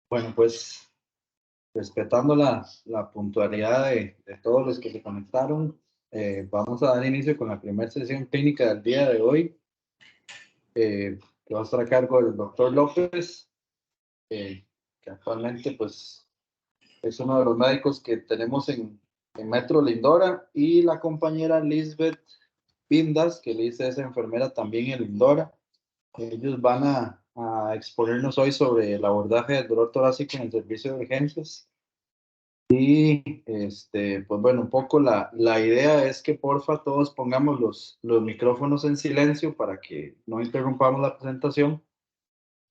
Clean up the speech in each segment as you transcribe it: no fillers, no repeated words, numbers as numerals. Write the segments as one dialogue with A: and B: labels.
A: Bueno, pues respetando la puntualidad de todos los que se conectaron, vamos a dar inicio con la primera sesión clínica del día de hoy, que va a estar a cargo del doctor López, que actualmente pues, es uno de los médicos que tenemos en Metro Lindora, y la compañera Lisbeth Vindas, que Liz es enfermera también en Lindora. Ellos van a exponernos hoy sobre el abordaje del dolor torácico en el servicio de urgencias. Y pues bueno, un poco la idea es que porfa todos pongamos los micrófonos en silencio para que no interrumpamos la presentación.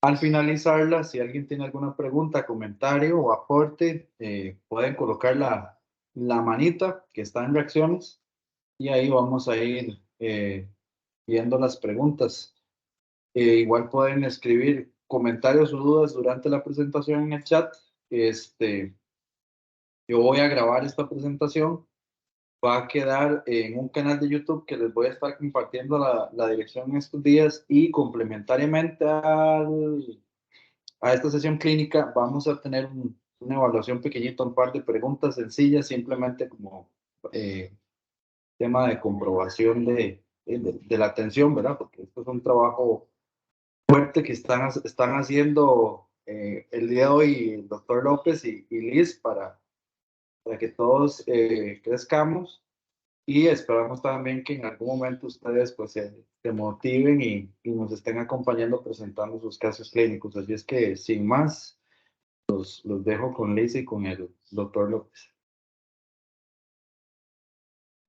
A: Al finalizarla, si alguien tiene alguna pregunta, comentario o aporte, pueden colocar la manita que está en reacciones, y ahí vamos a ir viendo las preguntas. Igual pueden escribir comentarios o dudas durante la presentación en el chat. Yo voy a grabar esta presentación, va a quedar en un canal de YouTube que les voy a estar compartiendo la dirección en estos días, y complementariamente a esta sesión clínica vamos a tener una evaluación pequeñita, un par de preguntas sencillas, simplemente como tema de comprobación de la atención, ¿verdad? Porque esto es un trabajo fuerte que están haciendo el día de hoy el doctor López y Liz para que todos crezcamos, y esperamos también que en algún momento ustedes pues se motiven y nos estén acompañando presentando sus casos clínicos. Así es que sin más, los dejo con Liz y con el doctor López.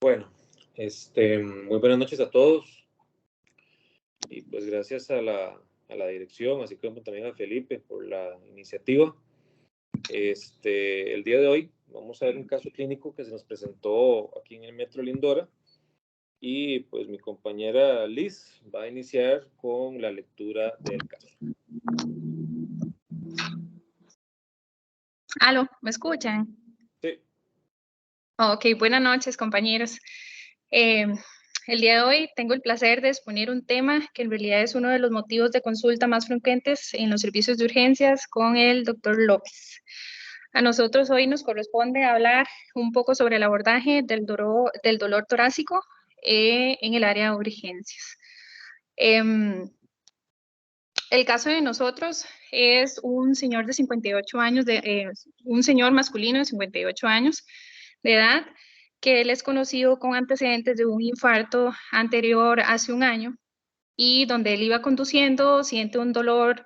B: Bueno, muy buenas noches a todos, y pues gracias a la dirección, así como también a Felipe por la iniciativa. El día de hoy vamos a ver un caso clínico que se nos presentó aquí en el Metro Lindora, y pues mi compañera Liz va a iniciar con la lectura del caso.
C: Aló, ¿me escuchan?
B: Sí.
C: Ok, buenas noches, compañeros. El día de hoy tengo el placer de exponer un tema que en realidad es uno de los motivos de consulta más frecuentes en los servicios de urgencias con el doctor López. A nosotros hoy nos corresponde hablar un poco sobre el abordaje del dolor torácico en el área de urgencias. El caso de nosotros es un señor de 58 años, un señor masculino de 58 años de edad, que él es conocido con antecedentes de un infarto anterior hace un año, y donde él iba conduciendo, siente un dolor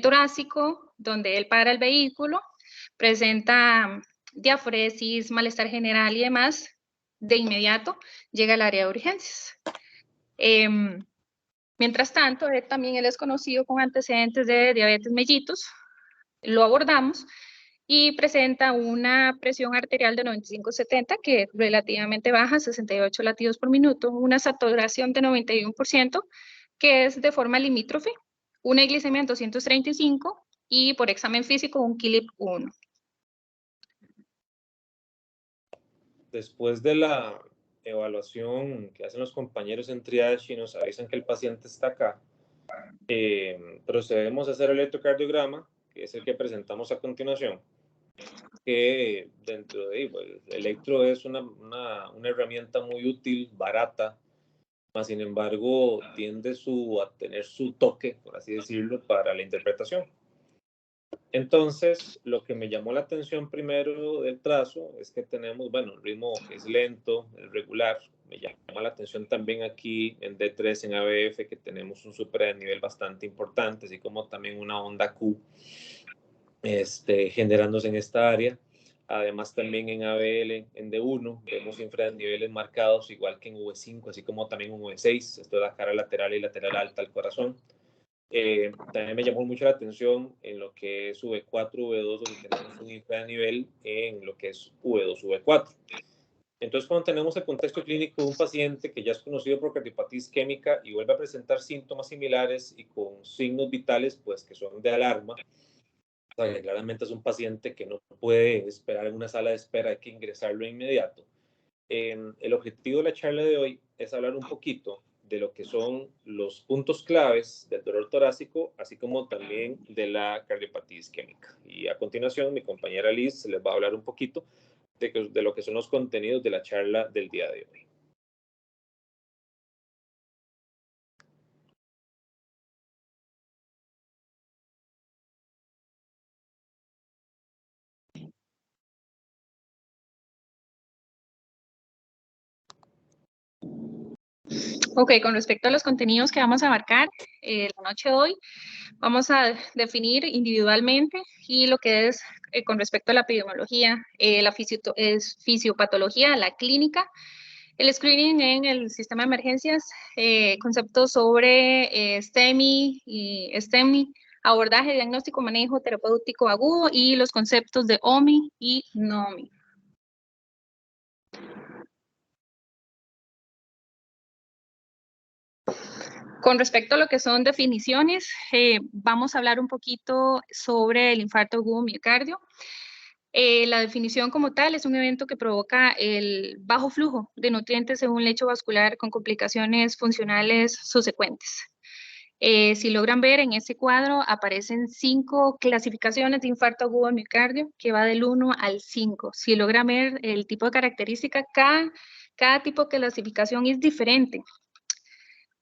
C: torácico, donde él para el vehículo, presenta diaforesis, malestar general y demás. De inmediato llega al área de urgencias. Mientras tanto, él es conocido con antecedentes de diabetes mellitus. Lo abordamos y presenta una presión arterial de 95/70, que es relativamente baja, 68 latidos por minuto, una saturación de 91%, que es de forma limítrofe, una glicemia en 235, y por examen físico un KILIP 1.
B: Después de la evaluación que hacen los compañeros en triage y nos avisan que el paciente está acá, procedemos a hacer el electrocardiograma, que es el que presentamos a continuación, que dentro de pues, el electro es una herramienta muy útil, barata, mas sin embargo tiende a tener su toque, por así decirlo, para la interpretación. Entonces, lo que me llamó la atención primero del trazo es que tenemos, bueno, el ritmo es lento, es regular. Me llama la atención también aquí en D3, en ABF, que tenemos un nivel bastante importante, así como también una onda Q generándose en esta área. Además, también en ABL, en D1, vemos infraniveles marcados, igual que en V5, así como también en V6. Esto es la cara lateral y lateral alta al corazón. También me llamó mucho la atención en lo que es V4, V2, donde tenemos un infranivel en lo que es V2, V4. Entonces, cuando tenemos el contexto clínico de un paciente que ya es conocido por cardiopatía isquémica y vuelve a presentar síntomas similares y con signos vitales, pues que son de alarma, o sea, que claramente es un paciente que no puede esperar en una sala de espera, hay que ingresarlo de inmediato. El objetivo de la charla de hoy es hablar un poquito de lo que son los puntos claves del dolor torácico, así como también de la cardiopatía isquémica. Y a continuación, mi compañera Liz les va a hablar un poquito de lo que son los contenidos de la charla del día de hoy.
C: Ok, con respecto a los contenidos que vamos a abarcar la noche de hoy, vamos a definir individualmente y lo que es con respecto a la epidemiología, la fisiopatología, la clínica, el screening en el sistema de emergencias, conceptos sobre STEMI y STEMI, abordaje, diagnóstico, manejo terapéutico agudo y los conceptos de OMI y NOMI. Con respecto a lo que son definiciones, vamos a hablar un poquito sobre el infarto agudo miocardio. La definición como tal es un evento que provoca el bajo flujo de nutrientes en un lecho vascular con complicaciones funcionales subsecuentes. Si logran ver en este cuadro aparecen 5 clasificaciones de infarto agudo miocardio que va del 1 al 5. Si logran ver el tipo de característica, cada tipo de clasificación es diferente.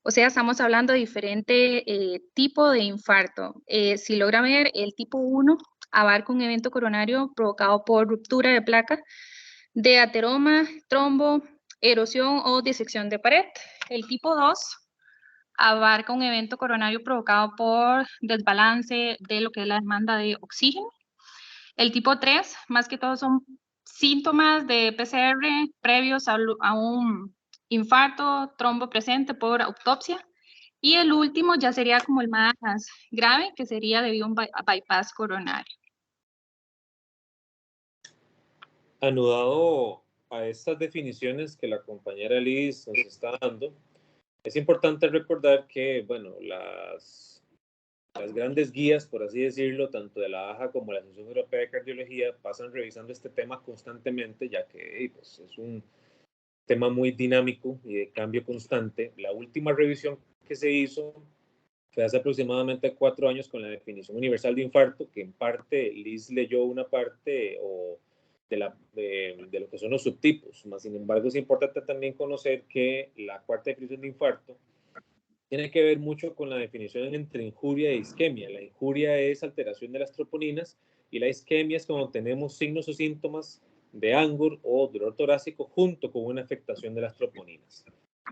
C: O sea, estamos hablando de diferente tipo de infarto. Si logra ver, el tipo 1 abarca un evento coronario provocado por ruptura de placa, de ateroma, trombo, erosión o disección de pared. El tipo 2 abarca un evento coronario provocado por desbalance de lo que es la demanda de oxígeno. El tipo 3, más que todo, son síntomas de PCR previos a un infarto, trombo presente por autopsia. Y el último ya sería como el más grave, que sería debido a un bypass coronario.
B: Anudado a estas definiciones que la compañera Liz nos está dando, es importante recordar que, bueno, las grandes guías, por así decirlo, tanto de la AJA como de la Asociación Europea de Cardiología, pasan revisando este tema constantemente, ya que pues, es un tema muy dinámico y de cambio constante. La última revisión que se hizo fue hace aproximadamente 4 años con la definición universal de infarto, que en parte Liz leyó una parte de lo que son los subtipos. Más sin embargo, es importante también conocer que la cuarta definición de infarto tiene que ver mucho con la definición entre injuria e isquemia. La injuria es alteración de las troponinas y la isquemia es cuando tenemos signos o síntomas de angor o dolor torácico junto con una afectación de las troponinas.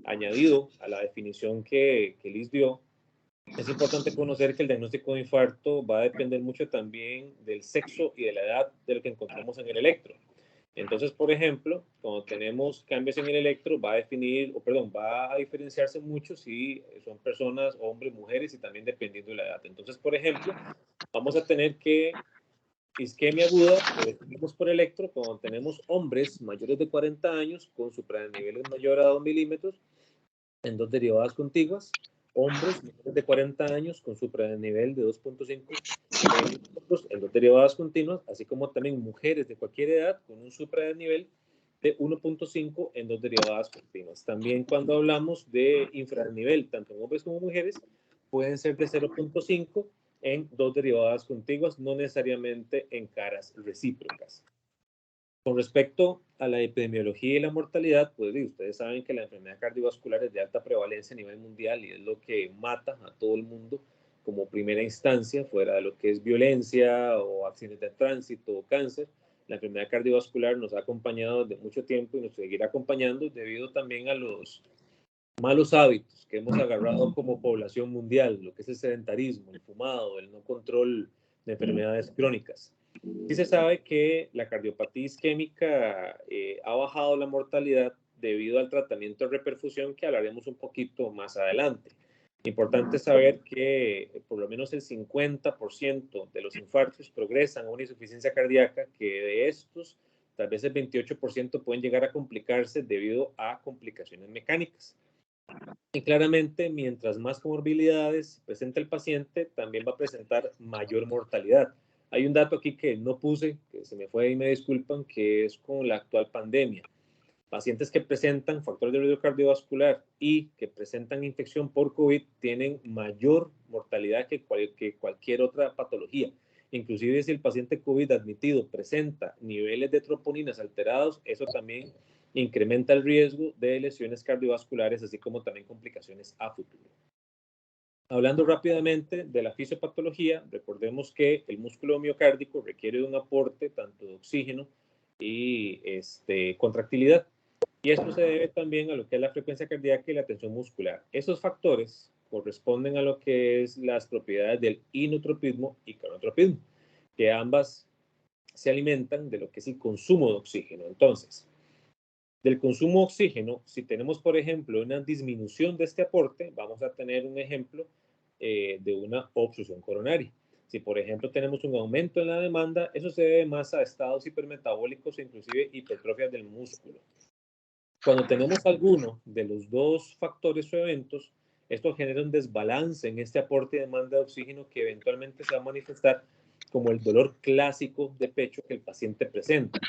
B: Añadido a la definición que Liz dio, es importante conocer que el diagnóstico de infarto va a depender mucho también del sexo y de la edad de lo que encontramos en el electro. Entonces, por ejemplo, cuando tenemos cambios en el electro, va a diferenciarse mucho si son personas, hombres, mujeres y también dependiendo de la edad. Entonces, por ejemplo, vamos a tener que isquemia aguda, lo definimos por electro, cuando tenemos hombres mayores de 40 años con supraniveles mayor a 2 milímetros en 2 derivadas contiguas, hombres menores de 40 años con supranivel de 2.5 milímetros en 2 derivadas continuas, así como también mujeres de cualquier edad con un supranivel de 1.5 en 2 derivadas continuas. También cuando hablamos de infranivel, tanto en hombres como mujeres, pueden ser de 0.5 en 2 derivadas contiguas, no necesariamente en caras recíprocas. Con respecto a la epidemiología y la mortalidad, pues ustedes saben que la enfermedad cardiovascular es de alta prevalencia a nivel mundial y es lo que mata a todo el mundo como primera instancia, fuera de lo que es violencia o accidentes de tránsito o cáncer. La enfermedad cardiovascular nos ha acompañado desde mucho tiempo y nos seguirá acompañando debido también a los malos hábitos que hemos agarrado como población mundial, lo que es el sedentarismo, el fumado, el no control de enfermedades crónicas. Sí se sabe que la cardiopatía isquémica ha bajado la mortalidad debido al tratamiento de reperfusión que hablaremos un poquito más adelante. Importante saber que por lo menos el 50% de los infartos progresan a una insuficiencia cardíaca, que de estos tal vez el 28% pueden llegar a complicarse debido a complicaciones mecánicas. Y claramente, mientras más comorbilidades presenta el paciente, también va a presentar mayor mortalidad. Hay un dato aquí que no puse, que se me fue y me disculpan, que es con la actual pandemia. pacientes que presentan factores de riesgo cardiovascular y que presentan infección por COVID tienen mayor mortalidad que cualquier otra patología. Inclusive si el paciente COVID admitido presenta niveles de troponinas alterados, eso también incrementa el riesgo de lesiones cardiovasculares, así como también complicaciones a futuro. Hablando rápidamente de la fisiopatología, recordemos que el músculo miocárdico requiere de un aporte tanto de oxígeno y contractilidad. Y esto se debe también a lo que es la frecuencia cardíaca y la tensión muscular. Esos factores corresponden a lo que es las propiedades del inotropismo y cronotropismo, que ambas se alimentan de lo que es el consumo de oxígeno. Entonces, del consumo de oxígeno, si tenemos, por ejemplo, una disminución de este aporte, vamos a tener un ejemplo de una obstrucción coronaria. Si, por ejemplo, tenemos un aumento en la demanda, eso se debe más a estados hipermetabólicos e inclusive hipertrofias del músculo. Cuando tenemos alguno de los dos factores o eventos, esto genera un desbalance en este aporte y demanda de oxígeno que eventualmente se va a manifestar como el dolor clásico de pecho que el paciente presenta.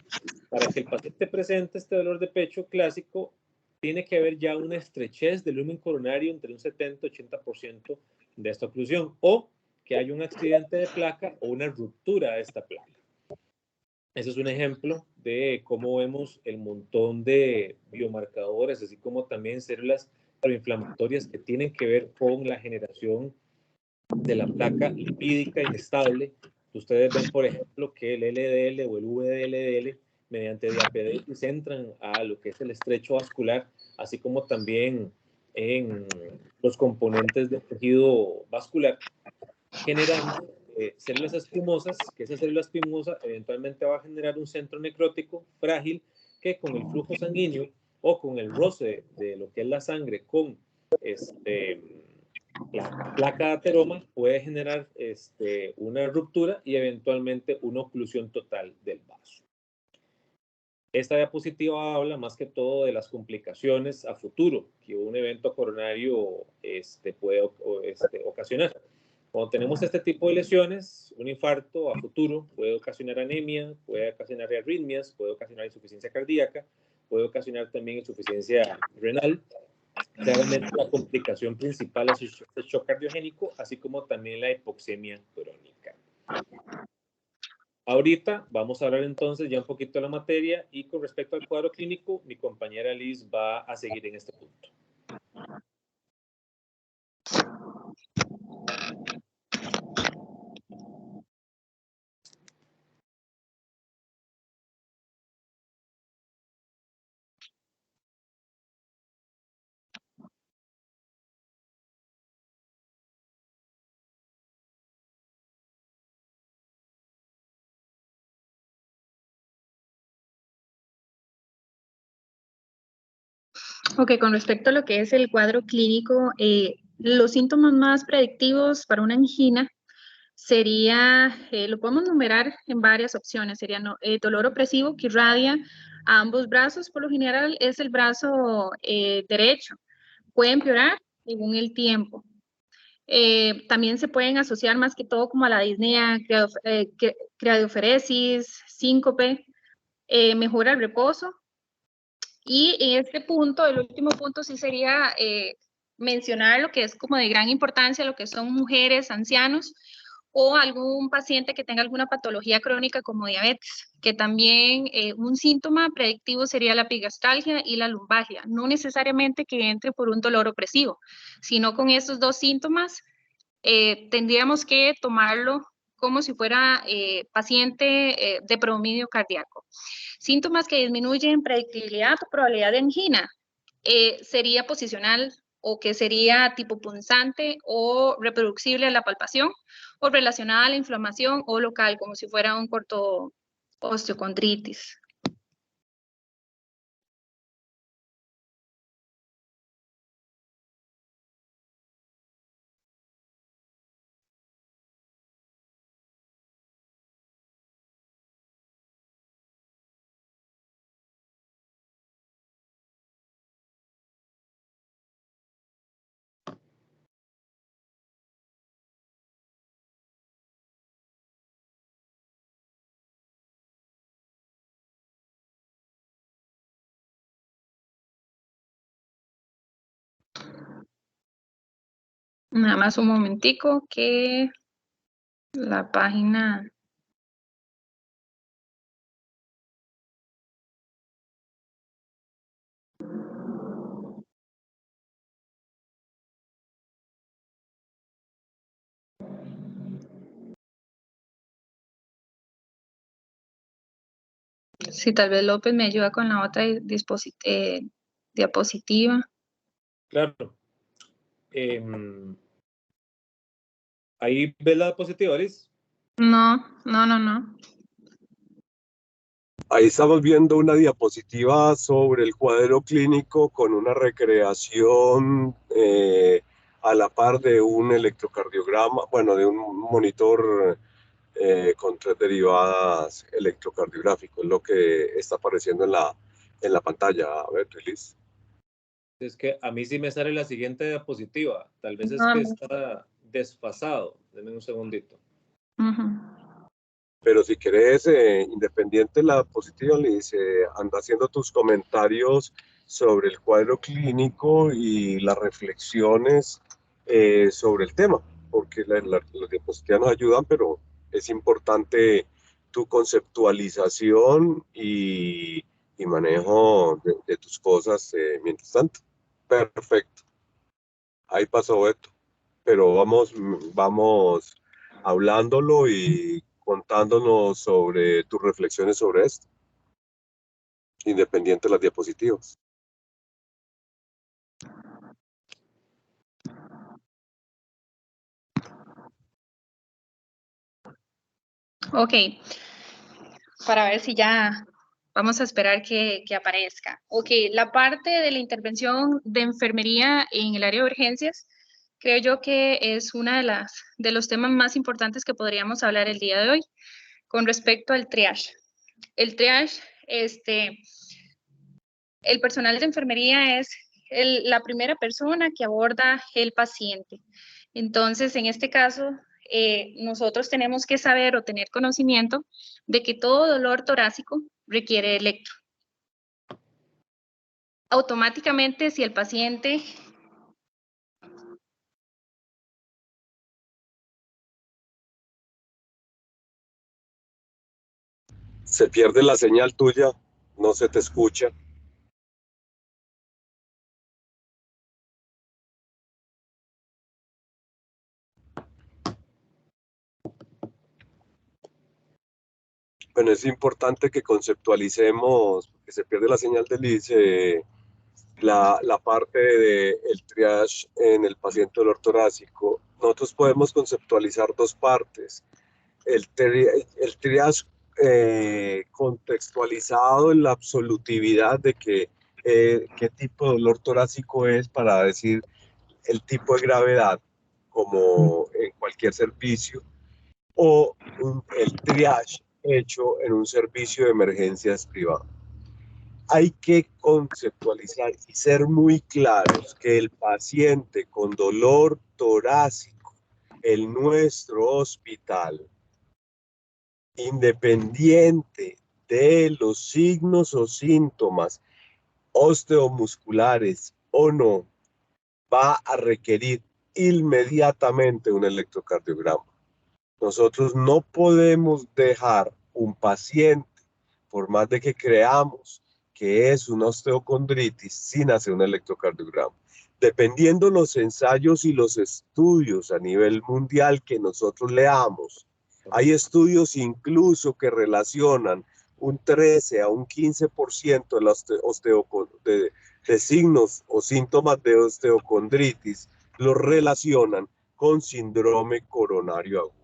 B: Para que el paciente presente este dolor de pecho clásico, tiene que haber ya una estrechez del lumen coronario entre un 70 y 80% de esta oclusión, o que haya un accidente de placa o una ruptura de esta placa. Ese es un ejemplo de cómo vemos el montón de biomarcadores, así como también células proinflamatorias que tienen que ver con la generación de la placa lipídica inestable. Ustedes ven, por ejemplo, que el LDL o el VDLDL, mediante diapedesis, entran a lo que es el estrecho vascular, así como también en los componentes del tejido vascular, generando células espumosas, que esa célula espimosa eventualmente va a generar un centro necrótico frágil que con el flujo sanguíneo o con el roce de lo que es la sangre con la placa de ateroma puede generar una ruptura y eventualmente una oclusión total del vaso. Esta diapositiva habla más que todo de las complicaciones a futuro que un evento coronario puede ocasionar. Cuando tenemos este tipo de lesiones, un infarto a futuro puede ocasionar anemia, puede ocasionar arritmias, puede ocasionar insuficiencia cardíaca, puede ocasionar también insuficiencia renal. Realmente la complicación principal es el shock cardiogénico, así como también la hipoxemia crónica. Ahorita vamos a hablar entonces ya un poquito de la materia y con respecto al cuadro clínico, mi compañera Liz va a seguir en este punto.
C: Ok, con respecto a lo que es el cuadro clínico, los síntomas más predictivos para una angina sería, lo podemos numerar en varias opciones, sería dolor opresivo que irradia a ambos brazos, por lo general es el brazo derecho, puede empeorar según el tiempo. También se pueden asociar más que todo como a la disnea, cradioferesis, síncope, mejora el reposo. Y en este punto, el último punto sí sería mencionar lo que es como de gran importancia, lo que son mujeres, ancianos o algún paciente que tenga alguna patología crónica como diabetes, que también un síntoma predictivo sería la epigastralgia y la lumbalgia, no necesariamente que entre por un dolor opresivo, sino con estos dos síntomas tendríamos que tomarlo como si fuera paciente de predominio cardíaco. Síntomas que disminuyen predictibilidad o probabilidad de angina sería posicional o que sería tipo punzante o reproducible a la palpación o relacionada a la inflamación o local, como si fuera un corto osteocondritis. Nada más un momentico que la página... Si tal vez López me ayuda con la otra diapositiva.
B: Claro. Ahí ves la diapositiva, Liz.
C: No.
D: Ahí estamos viendo una diapositiva sobre el cuadro clínico con una recreación a la par de un electrocardiograma, bueno, de un monitor con 3 derivadas electrocardiográfico, es lo que está apareciendo en la pantalla. A ver, Liz.
B: Es que a mí sí me sale la siguiente diapositiva. Tal vez es
C: No,
B: que
C: no.
B: está desfasado. Denme un segundito.
D: Pero si querés, independiente de la diapositiva, Liz, anda haciendo tus comentarios sobre el cuadro clínico y las reflexiones sobre el tema, porque las diapositivas nos ayudan, pero es importante tu conceptualización y manejo de tus cosas mientras tanto. Perfecto. Ahí pasó esto. Pero vamos hablándolo y contándonos sobre tus reflexiones sobre esto, independiente de las diapositivas.
C: Ok, para ver si ya vamos a esperar que aparezca. Ok, la parte de la intervención de enfermería en el área de urgencias, creo yo que es una de los temas más importantes que podríamos hablar el día de hoy con respecto al triage. El triage, el personal de enfermería es la primera persona que aborda el paciente. Entonces, en este caso, nosotros tenemos que saber o tener conocimiento de que todo dolor torácico requiere electro. Automáticamente, si el paciente...
D: Se pierde la señal tuya, no se te escucha. Bueno, es importante que conceptualicemos, porque se pierde la señal de Liz, la parte del triage en el paciente dolor torácico. Nosotros podemos conceptualizar dos partes. El triage contextualizado en la absolutividad de qué tipo de dolor torácico es para decir el tipo de gravedad, como en cualquier servicio, o el triage hecho en un servicio de emergencias privado. Hay que conceptualizar y ser muy claros que el paciente con dolor torácico en nuestro hospital, independiente de los signos o síntomas osteomusculares o no, va a requerir inmediatamente un electrocardiograma. Nosotros no podemos dejar un paciente, por más de que creamos que es una osteocondritis, sin hacer un electrocardiograma. Dependiendo los ensayos y los estudios a nivel mundial que nosotros leamos, hay estudios incluso que relacionan un 13 a un 15% de signos o síntomas de osteocondritis, los relacionan con síndrome coronario agudo.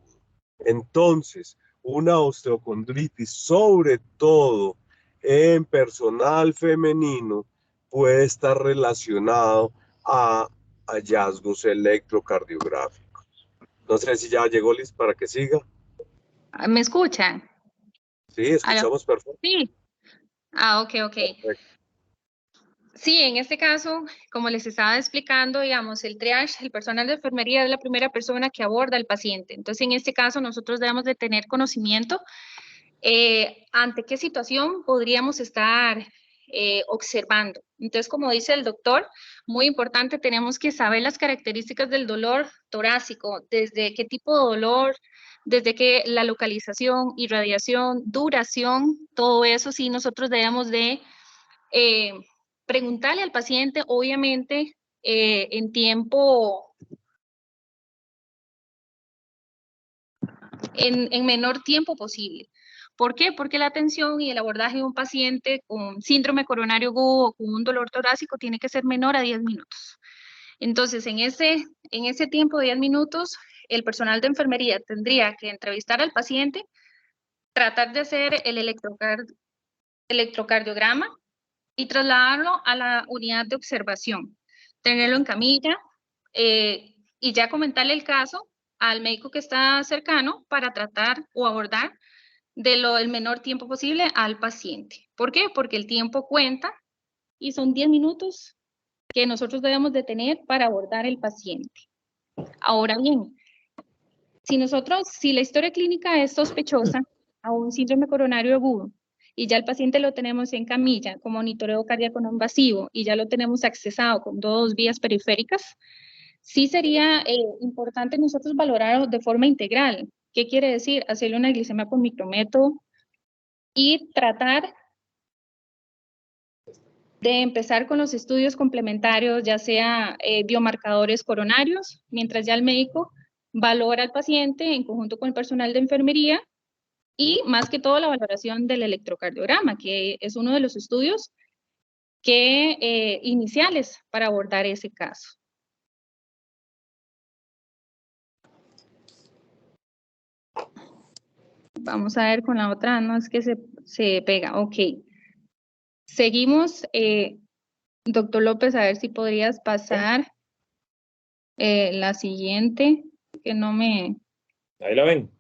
D: Entonces, una osteocondritis, sobre todo en personal femenino, puede estar relacionado a hallazgos electrocardiográficos. No sé si ya llegó Liz para que siga.
C: ¿Me escuchan?
D: Sí, escuchamos perfecto.
C: Sí. Ok. Perfecto. Sí, en este caso, como les estaba explicando, digamos, el triage, el personal de enfermería es la primera persona que aborda al paciente. Entonces, en este caso, nosotros debemos de tener conocimiento ante qué situación podríamos estar observando. Entonces, como dice el doctor, muy importante, tenemos que saber las características del dolor torácico, desde qué tipo de dolor, desde qué la localización, irradiación, duración, todo eso sí nosotros debemos de preguntarle al paciente, obviamente, en tiempo, en menor tiempo posible. ¿Por qué? Porque la atención y el abordaje de un paciente con síndrome coronario agudo o con un dolor torácico tiene que ser menor a 10 minutos. Entonces, en ese tiempo de 10 minutos, el personal de enfermería tendría que entrevistar al paciente, tratar de hacer el electrocardiograma y trasladarlo a la unidad de observación, tenerlo en camilla y ya comentarle el caso al médico que está cercano para tratar o abordar el menor tiempo posible al paciente. ¿Por qué? Porque el tiempo cuenta y son 10 minutos que nosotros debemos de tener para abordar el paciente. Ahora bien, si la historia clínica es sospechosa a un síndrome coronario agudo y ya el paciente lo tenemos en camilla con monitoreo cardíaco no invasivo y ya lo tenemos accesado con 2 vías periféricas, sí sería importante nosotros valorarlo de forma integral. ¿Qué quiere decir? Hacerle una glicemia por micrométodo y tratar de empezar con los estudios complementarios, ya sea biomarcadores coronarios, mientras ya el médico valora al paciente en conjunto con el personal de enfermería y más que todo la valoración del electrocardiograma, que es uno de los estudios iniciales para abordar ese caso. Vamos a ver con la otra, no es que se pega, ok. Seguimos, doctor López, a ver si podrías pasar la siguiente, que no me...
B: Ahí la ven.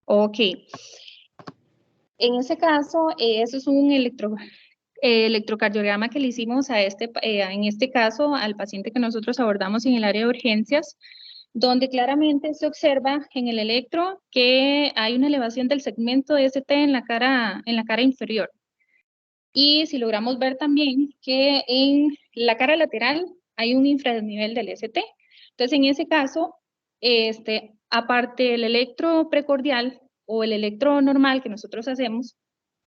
C: Ok. En ese caso, eso es un electrocardiograma que le hicimos en este caso al paciente que nosotros abordamos en el área de urgencias, donde claramente se observa en el electro que hay una elevación del segmento de ST en la cara inferior. Y si logramos ver también que en la cara lateral hay un infranivel del ST. Entonces, en ese caso, aparte del electro precordial o el electro normal que nosotros hacemos,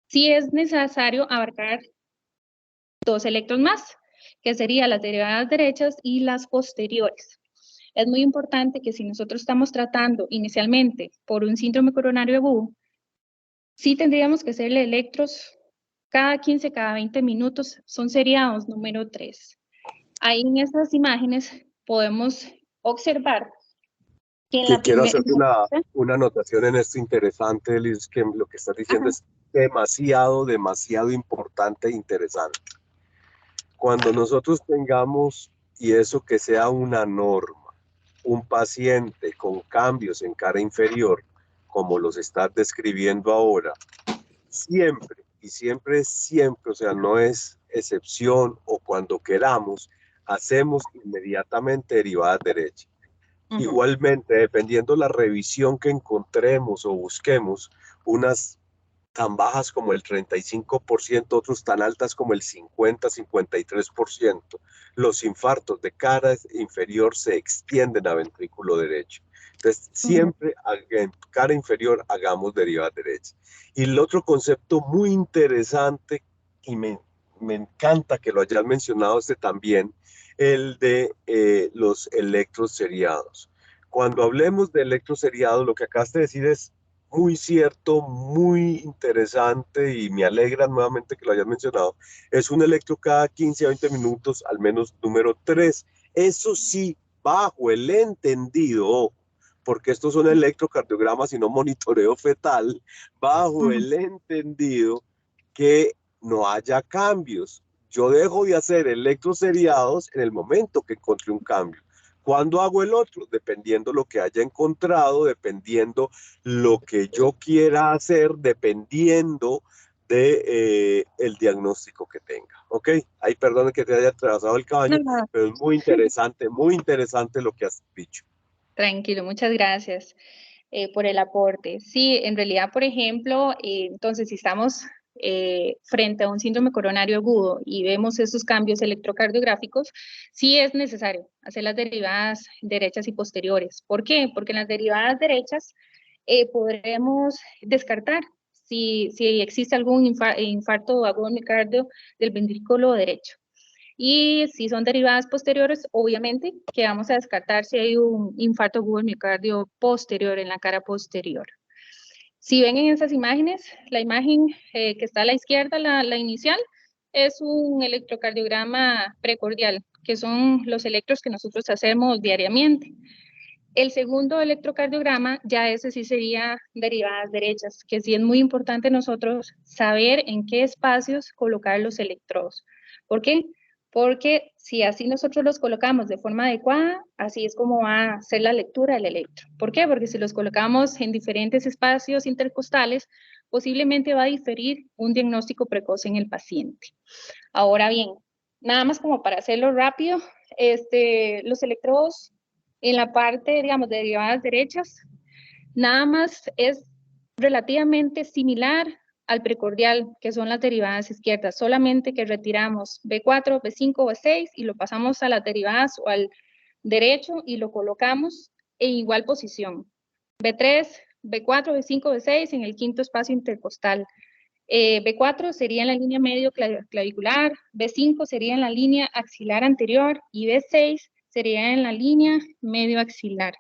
C: sí es necesario abarcar 2 electros más, que serían las derivadas derechas y las posteriores. Es muy importante que si nosotros estamos tratando inicialmente por un síndrome coronario agudo, sí tendríamos que hacerle electros cada 15, cada 20 minutos, son seriados número 3. Ahí en estas imágenes podemos observar que en la
D: quiero hacer una anotación en esto interesante, Liz, que lo que estás diciendo es demasiado importante e interesante. Cuando nosotros tengamos, y eso que sea una norma, un paciente con cambios en cara inferior, como los estás describiendo ahora, siempre, o sea, no es excepción o cuando queramos, hacemos inmediatamente derivada derecha. Igualmente, dependiendo la revisión que encontremos o busquemos, unas tan bajas como el 35%, otros tan altas como el 50-53%. Los infartos de cara inferior se extienden a ventrículo derecho. Entonces, siempre en cara inferior hagamos derivada derecha. Y el otro concepto muy interesante, y me encanta que lo hayas mencionado también, el de los electros seriados. Cuando hablemos de electros seriados, lo que acabas de decir es muy cierto, muy interesante y me alegra nuevamente que lo hayas mencionado. Es un electro cada 15 a 20 minutos, al menos número 3. Eso sí, bajo el entendido, porque estos son electrocardiogramas y no monitoreo fetal, bajo el entendido que no haya cambios. Yo dejo de hacer electros seriados en el momento que encontré un cambio. ¿Cuándo hago el otro? Dependiendo lo que haya encontrado, dependiendo lo que yo quiera hacer, dependiendo de el diagnóstico que tenga. ¿Ok? Ay, perdón que te haya atravesado el caballo, pero es muy interesante lo que has dicho.
C: Tranquilo, muchas gracias. por el aporte. Sí, en realidad, por ejemplo, entonces si estamos frente a un síndrome coronario agudo y vemos esos cambios electrocardiográficos, sí es necesario hacer las derivadas derechas y posteriores. ¿Por qué? Porque en las derivadas derechas podremos descartar si existe algún infarto agudo del miocardio del ventrículo derecho. Y si son derivadas posteriores, obviamente que vamos a descartar si hay un infarto agudo del miocardio posterior en la cara posterior. Si ven en esas imágenes, la imagen que está a la izquierda, la inicial, es un electrocardiograma precordial, que son los electros que nosotros hacemos diariamente. El segundo electrocardiograma, ya ese sí sería derivadas derechas, que sí es muy importante nosotros saber en qué espacios colocar los electrodos. ¿Por qué? Porque si así nosotros los colocamos de forma adecuada, así es como va a ser la lectura del electro. ¿Por qué? Porque si los colocamos en diferentes espacios intercostales, posiblemente va a diferir un diagnóstico precoz en el paciente. Ahora bien, nada más como para hacerlo rápido, los electrodos en la parte, digamos, de derivadas derechas, nada más es relativamente similar al precordial, que son las derivadas izquierdas, solamente que retiramos B4, B5, B6 y lo pasamos a las derivadas o al derecho y lo colocamos en igual posición. B3, B4, B5, B6 en el quinto espacio intercostal. B4 sería en la línea medio clavicular, B5 sería en la línea axilar anterior y B6 sería en la línea medio axilar.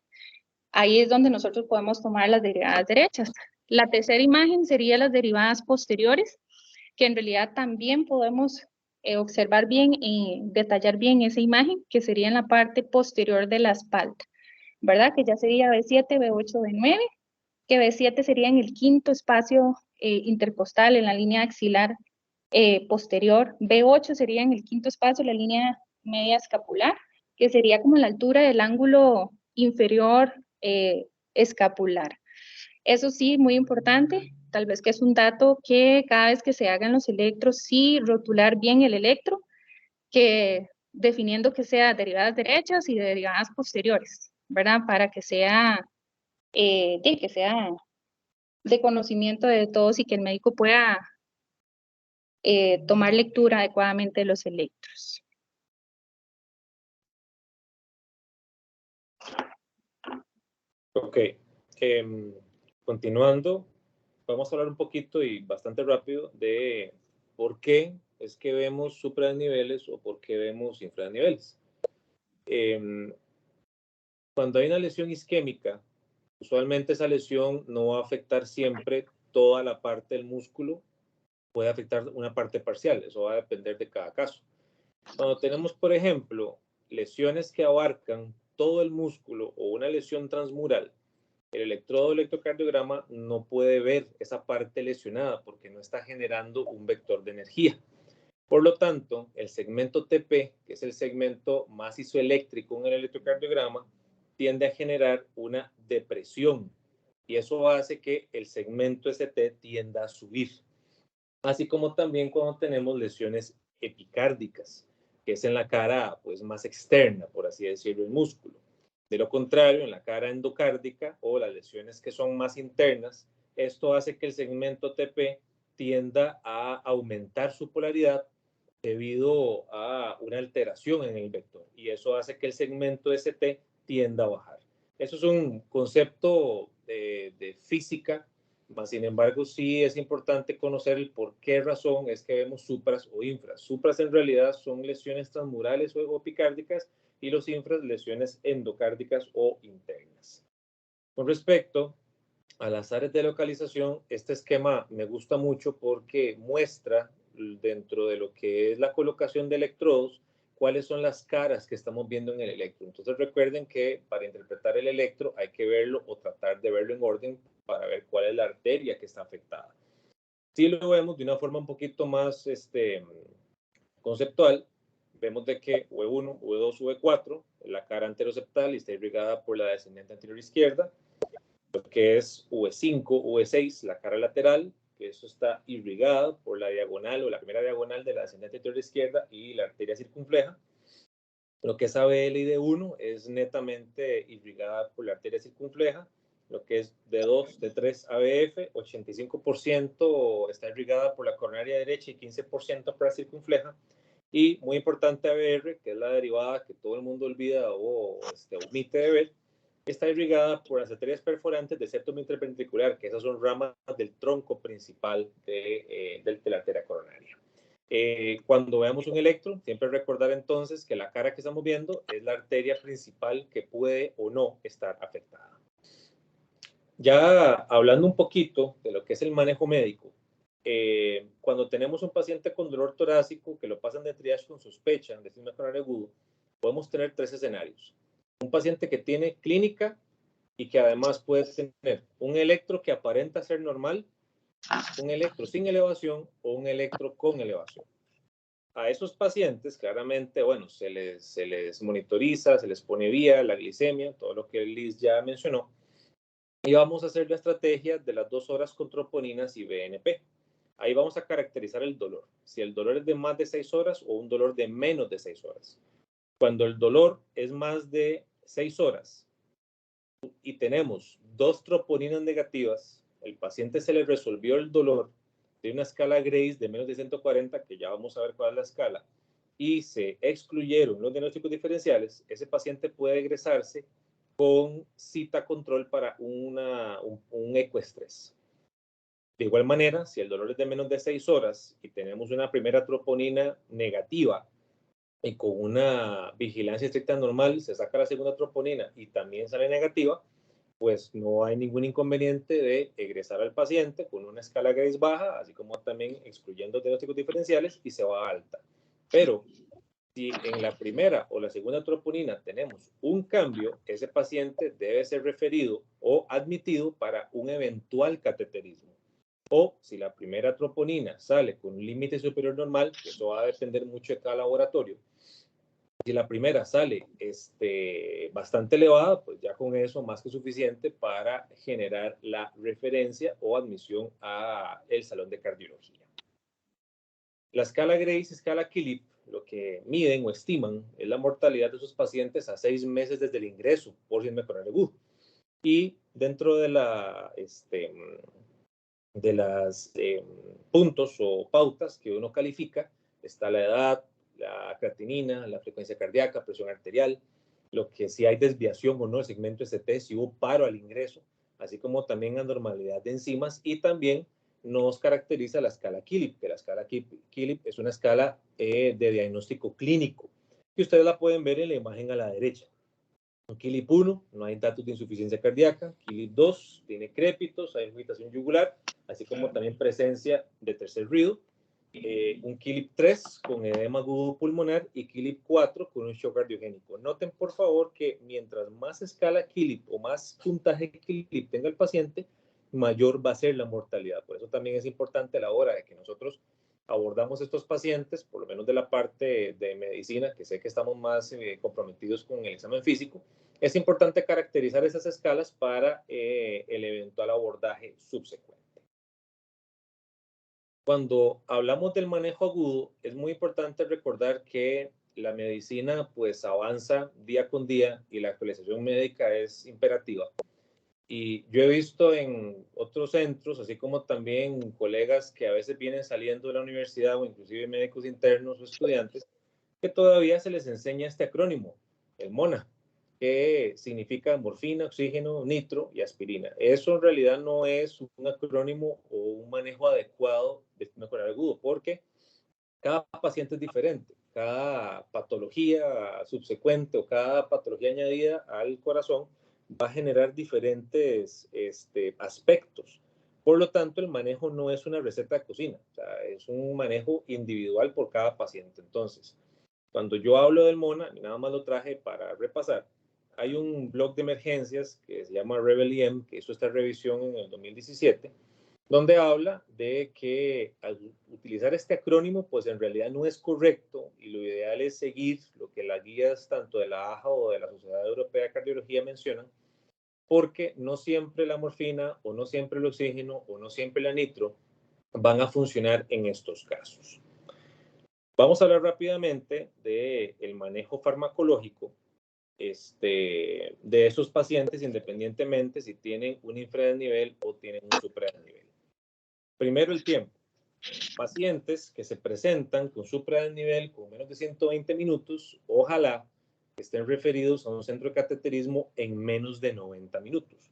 C: Ahí es donde nosotros podemos tomar las derivadas derechas. La tercera imagen sería las derivadas posteriores, que en realidad también podemos observar bien y detallar bien esa imagen, que sería en la parte posterior de la espalda, ¿verdad? Que ya sería B7, B8, B9, que B7 sería en el quinto espacio intercostal, en la línea axilar posterior. B8 sería en el quinto espacio, la línea media escapular, que sería como la altura del ángulo inferior escapular. Eso sí, muy importante, tal vez que es un dato que cada vez que se hagan los electros, sí rotular bien el electro, que definiendo que sea derivadas derechas y derivadas posteriores, ¿verdad? Para que sea de conocimiento de todos y que el médico pueda tomar lectura adecuadamente de los electros.
B: Ok, continuando, vamos a hablar un poquito y bastante rápido de por qué es que vemos supradesniveles o por qué vemos infradesniveles. Cuando hay una lesión isquémica, usualmente esa lesión no va a afectar siempre toda la parte del músculo, puede afectar una parte parcial, eso va a depender de cada caso. Cuando tenemos, por ejemplo, lesiones que abarcan todo el músculo o una lesión transmural, el electrodo electrocardiograma no puede ver esa parte lesionada porque no está generando un vector de energía. Por lo tanto, el segmento TP, que es el segmento más isoeléctrico en el electrocardiograma, tiende a generar una depresión y eso hace que el segmento ST tienda a subir. Así como también cuando tenemos lesiones epicárdicas, que es en la cara pues, más externa, por así decirlo, el músculo. De lo contrario, en la cara endocárdica o las lesiones que son más internas, esto hace que el segmento TP tienda a aumentar su polaridad debido a una alteración en el vector y eso hace que el segmento ST tienda a bajar. Eso es un concepto de física, mas sin embargo sí es importante conocer el por qué razón es que vemos supras o infras. Supras en realidad son lesiones transmurales o epicárdicas y los infras lesiones endocárdicas o internas. Con respecto a las áreas de localización, este esquema me gusta mucho porque muestra dentro de lo que es la colocación de electrodos cuáles son las caras que estamos viendo en el electro. Entonces recuerden que para interpretar el electro hay que verlo o tratar de verlo en orden para ver cuál es la arteria que está afectada. Si lo vemos de una forma un poquito más conceptual, vemos de que V1, V2, V4, la cara anteroseptal está irrigada por la descendente anterior izquierda, lo que es V5, V6, la cara lateral, que eso está irrigado por la diagonal o la primera diagonal de la descendente anterior izquierda y la arteria circunfleja. Lo que es ABL y D1 es netamente irrigada por la arteria circunfleja lo que es D2, D3 ABF, 85% está irrigada por la coronaria derecha y 15% por la circunfleja. Y muy importante ABR, que es la derivada que todo el mundo olvida o omite de ver, está irrigada por las arterias perforantes del septum interventricular, que esas son ramas del tronco principal de la arteria coronaria. Cuando veamos un electro, siempre recordar entonces que la cara que estamos viendo es la arteria principal que puede o no estar afectada. Ya hablando un poquito de lo que es el manejo médico, cuando tenemos un paciente con dolor torácico que lo pasan de triage con sospecha de síndrome coronario agudo, podemos tener 3 escenarios. Un paciente que tiene clínica y que además puede tener un electro que aparenta ser normal, un electro sin elevación o un electro con elevación. A esos pacientes, claramente, bueno, se les monitoriza, se les pone vía, la glicemia, todo lo que Liz ya mencionó, y vamos a hacer la estrategia de las 2 horas con troponinas y BNP. Ahí vamos a caracterizar el dolor, si el dolor es de más de 6 horas o un dolor de menos de 6 horas. Cuando el dolor es más de 6 horas y tenemos 2 troponinas negativas, el paciente se le resolvió el dolor de una escala Grace de menos de 140, que ya vamos a ver cuál es la escala, y se excluyeron los diagnósticos diferenciales, ese paciente puede egresarse con cita control para un ecoestrés. De igual manera, si el dolor es de menos de 6 horas y tenemos una primera troponina negativa y con una vigilancia estricta normal, se saca la segunda troponina y también sale negativa, pues no hay ningún inconveniente de egresar al paciente con una escala Grace baja, así como también excluyendo diagnósticos diferenciales, y se va a alta. Pero si en la primera o la segunda troponina tenemos un cambio, ese paciente debe ser referido o admitido para un eventual cateterismo. O si la primera troponina sale con un límite superior normal, que eso va a depender mucho de cada laboratorio, si la primera sale bastante elevada, pues ya con eso más que suficiente para generar la referencia o admisión a el salón de cardiología. La escala Grace y escala Killip lo que miden o estiman es la mortalidad de esos pacientes a 6 meses desde el ingreso por síndrome coronario agudo. Y dentro de las puntos o pautas que uno califica está la edad, la creatinina, la frecuencia cardíaca, presión arterial, lo que si hay desviación o no del segmento ST, si hubo paro al ingreso, así como también anormalidad de enzimas, y también nos caracteriza la escala Killip, que la escala Killip es una escala de diagnóstico clínico, que ustedes la pueden ver en la imagen a la derecha. En Killip 1 no hay datos de insuficiencia cardíaca, Killip 2 tiene crépitos, hay irritación yugular, así como también presencia de tercer ruido, un Killip 3 con edema agudo pulmonar y Killip 4 con un shock cardiogénico. Noten por favor que mientras más escala Killip o más puntaje Killip tenga el paciente, mayor va a ser la mortalidad. Por eso también es importante a la hora de que nosotros abordamos estos pacientes, por lo menos de la parte de medicina, que sé que estamos más comprometidos con el examen físico, es importante caracterizar esas escalas para el eventual abordaje subsecuente. Cuando hablamos del manejo agudo, es muy importante recordar que la medicina pues avanza día con día y la actualización médica es imperativa. Y yo he visto en otros centros, así como también colegas que a veces vienen saliendo de la universidad o inclusive médicos internos o estudiantes, que todavía se les enseña este acrónimo, el MONA, que significa morfina, oxígeno, nitro y aspirina. Eso en realidad no es un acrónimo o un manejo adecuado de síndrome coronario agudo, porque cada paciente es diferente, cada patología subsecuente o cada patología añadida al corazón va a generar diferentes aspectos. Por lo tanto, el manejo no es una receta de cocina, o sea, es un manejo individual por cada paciente. Entonces, cuando yo hablo del MONA, nada más lo traje para repasar, hay un blog de emergencias que se llama Rebel-EM, que hizo esta revisión en el 2017, donde habla de que al utilizar este acrónimo, pues en realidad no es correcto y lo ideal es seguir lo que las guías tanto de la AJA o de la Sociedad Europea de Cardiología mencionan, porque no siempre la morfina o no siempre el oxígeno o no siempre la nitro van a funcionar en estos casos. Vamos a hablar rápidamente del manejo farmacológico de esos pacientes, independientemente si tienen un infradesnivel o tienen un supradesnivel. Primero, el tiempo. Pacientes que se presentan con supradesnivel con menos de 120 minutos, ojalá que estén referidos a un centro de cateterismo en menos de 90 minutos.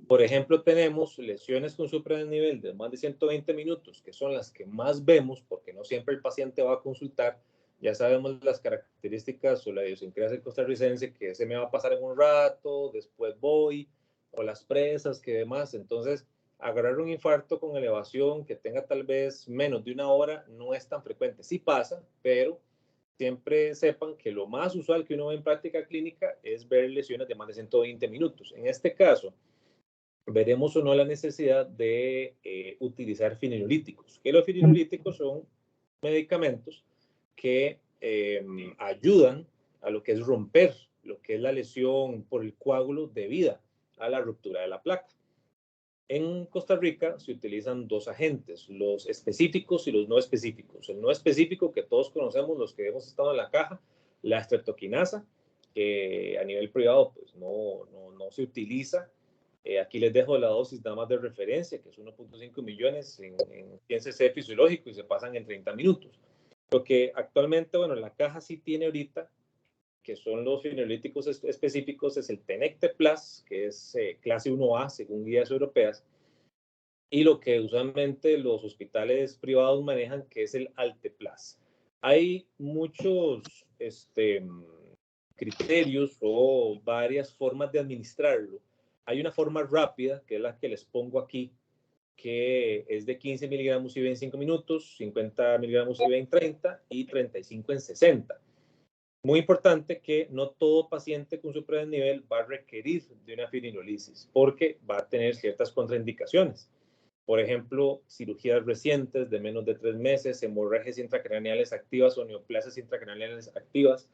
B: Por ejemplo, tenemos lesiones con supradesnivel de más de 120 minutos, que son las que más vemos, porque no siempre el paciente va a consultar. Ya sabemos las características o la idiosincrasia del costarricense, que se me va a pasar en un rato, después voy, o las presas, que demás. Entonces, agarrar un infarto con elevación que tenga tal vez menos de una hora no es tan frecuente. Sí pasa, pero siempre sepan que lo más usual que uno ve en práctica clínica es ver lesiones de más de 120 minutos. En este caso, veremos o no la necesidad de utilizar fibrinolíticos. Que los fibrinolíticos son medicamentos que ayudan a lo que es romper lo que es la lesión por el coágulo debido a la ruptura de la placa. En Costa Rica se utilizan dos agentes, los específicos y los no específicos. El no específico, que todos conocemos, los que hemos estado en la caja, la estreptoquinasa, que a nivel privado pues no se utiliza. Aquí les dejo la dosis nada más de referencia, que es 1.5 millones en cc fisiológico y se pasan en 30 minutos. Lo que actualmente, bueno, la caja sí tiene ahorita, que son los fibrinolíticos específicos, es el Tenecte Plus, que es clase 1A según guías europeas, y lo que usualmente los hospitales privados manejan, que es el Alteplas. Hay muchos criterios o varias formas de administrarlo. Hay una forma rápida, que es la que les pongo aquí, que es de 15 miligramos IV en 5 minutos, 50 miligramos IV en 30 y 35 en 60. Muy importante que no todo paciente con supradesnivel va a requerir de una fibrinolisis, porque va a tener ciertas contraindicaciones. Por ejemplo, cirugías recientes de menos de 3 meses, hemorragias intracraneales activas o neoplasias intracraneales activas,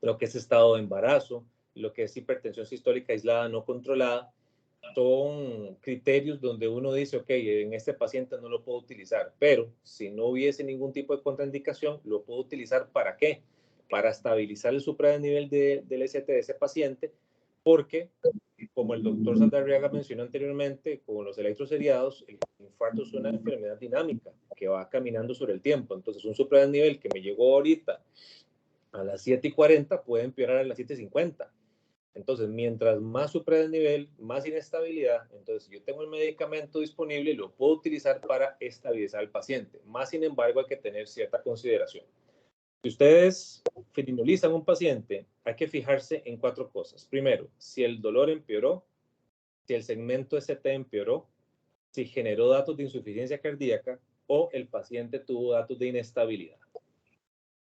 B: lo que es estado de embarazo, lo que es hipertensión sistólica aislada no controlada, son criterios donde uno dice, ok, en este paciente no lo puedo utilizar, pero si no hubiese ningún tipo de contraindicación, lo puedo utilizar ¿para qué? Para estabilizar el supradesnivel del ST de ese paciente, porque, como el doctor Saldarriaga mencionó anteriormente, con los electroseriados, el infarto es una enfermedad dinámica que va caminando sobre el tiempo. Entonces, un supradesnivel que me llegó ahorita a las 7:40 puede empeorar a las 7:50. Entonces, mientras más supradesnivel, más inestabilidad, entonces yo tengo el medicamento disponible y lo puedo utilizar para estabilizar al paciente. Más sin embargo, hay que tener cierta consideración. Si ustedes fibrinolizan a un paciente, hay que fijarse en 4 cosas. Primero, si el dolor empeoró, si el segmento ST empeoró, si generó datos de insuficiencia cardíaca o el paciente tuvo datos de inestabilidad.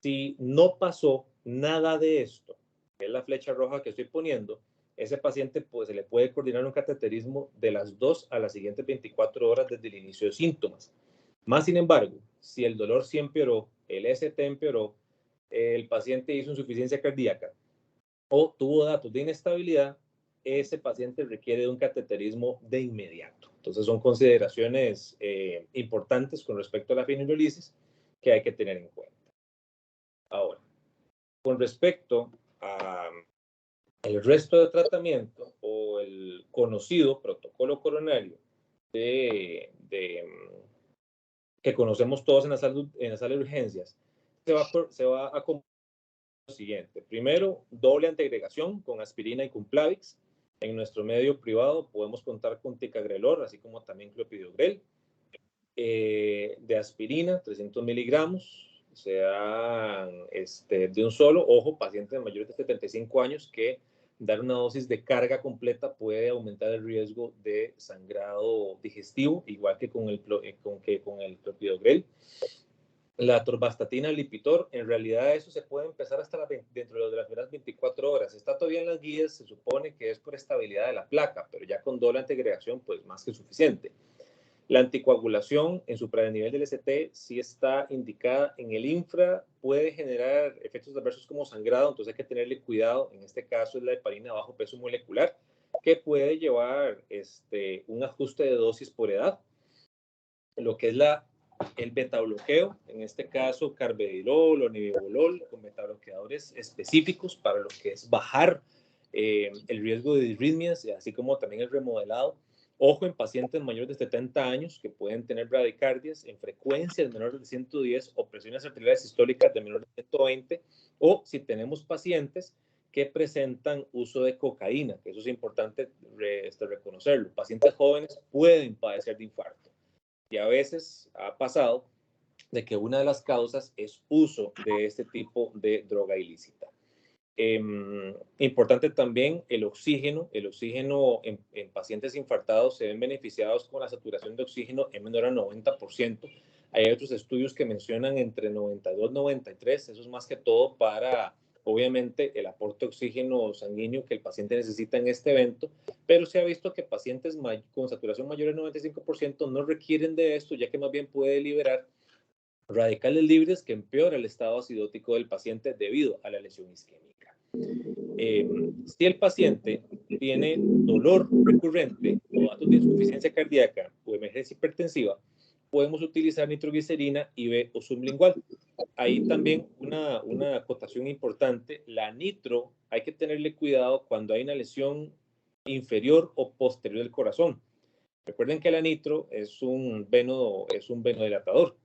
B: Si no pasó nada de esto, que es la flecha roja que estoy poniendo, ese paciente pues, se le puede coordinar un cateterismo de las 2 a las siguientes 24 horas desde el inicio de síntomas. Más sin embargo, si el dolor sí empeoró, el ST empeoró, el paciente hizo insuficiencia cardíaca o tuvo datos de inestabilidad, ese paciente requiere de un cateterismo de inmediato. Entonces son consideraciones importantes con respecto a la fibrinolisis que hay que tener en cuenta. Ahora, con respecto al resto de tratamiento o el conocido protocolo coronario que conocemos todos en la sala de urgencias, se va a componer lo siguiente. Primero, doble antiagregación con aspirina y con Plavix. En nuestro medio privado podemos contar con ticagrelor, así como también clopidogrel. De aspirina, 300 miligramos, sea de un solo, ojo, pacientes mayores de 75 años, que dar una dosis de carga completa puede aumentar el riesgo de sangrado digestivo, igual que con el clopidogrel. La atorvastatina, el Lipitor, en realidad eso se puede empezar hasta dentro de las primeras 24 horas. Está todavía en las guías, se supone que es por estabilidad de la placa, pero ya con doble antiagregación, pues más que suficiente. La anticoagulación en supradesnivel del ST sí está indicada en el infra, puede generar efectos adversos como sangrado, entonces hay que tenerle cuidado. En este caso es la heparina bajo peso molecular, que puede llevar un ajuste de dosis por edad. Lo que es la el betabloqueo, en este caso carvedilol o nebivolol, con betabloqueadores específicos para lo que es bajar el riesgo de disritmias, así como también el remodelado. Ojo en pacientes mayores de 70 años que pueden tener bradicardias en frecuencias menores de 110 o presiones arteriales sistólicas de menor de 120, o si tenemos pacientes que presentan uso de cocaína, que eso es importante reconocerlo. Pacientes jóvenes pueden padecer de infarto. Y a veces ha pasado de que una de las causas es uso de este tipo de droga ilícita. Importante también el oxígeno. El oxígeno en pacientes infartados se ven beneficiados con la saturación de oxígeno en menor a 90%. Hay otros estudios que mencionan entre 92 y 93. Eso es más que todo para, obviamente, el aporte de oxígeno sanguíneo que el paciente necesita en este evento, pero se ha visto que pacientes con saturación mayor al 95% no requieren de esto, ya que más bien puede liberar radicales libres que empeora el estado acidótico del paciente debido a la lesión isquémica. Si el paciente tiene dolor recurrente o datos de insuficiencia cardíaca o emergencia hipertensiva, podemos utilizar nitroglicerina, IV o sublingual. Ahí también una acotación importante, la nitro hay que tenerle cuidado cuando hay una lesión inferior o posterior del corazón. Recuerden que la nitro es un venodilatador.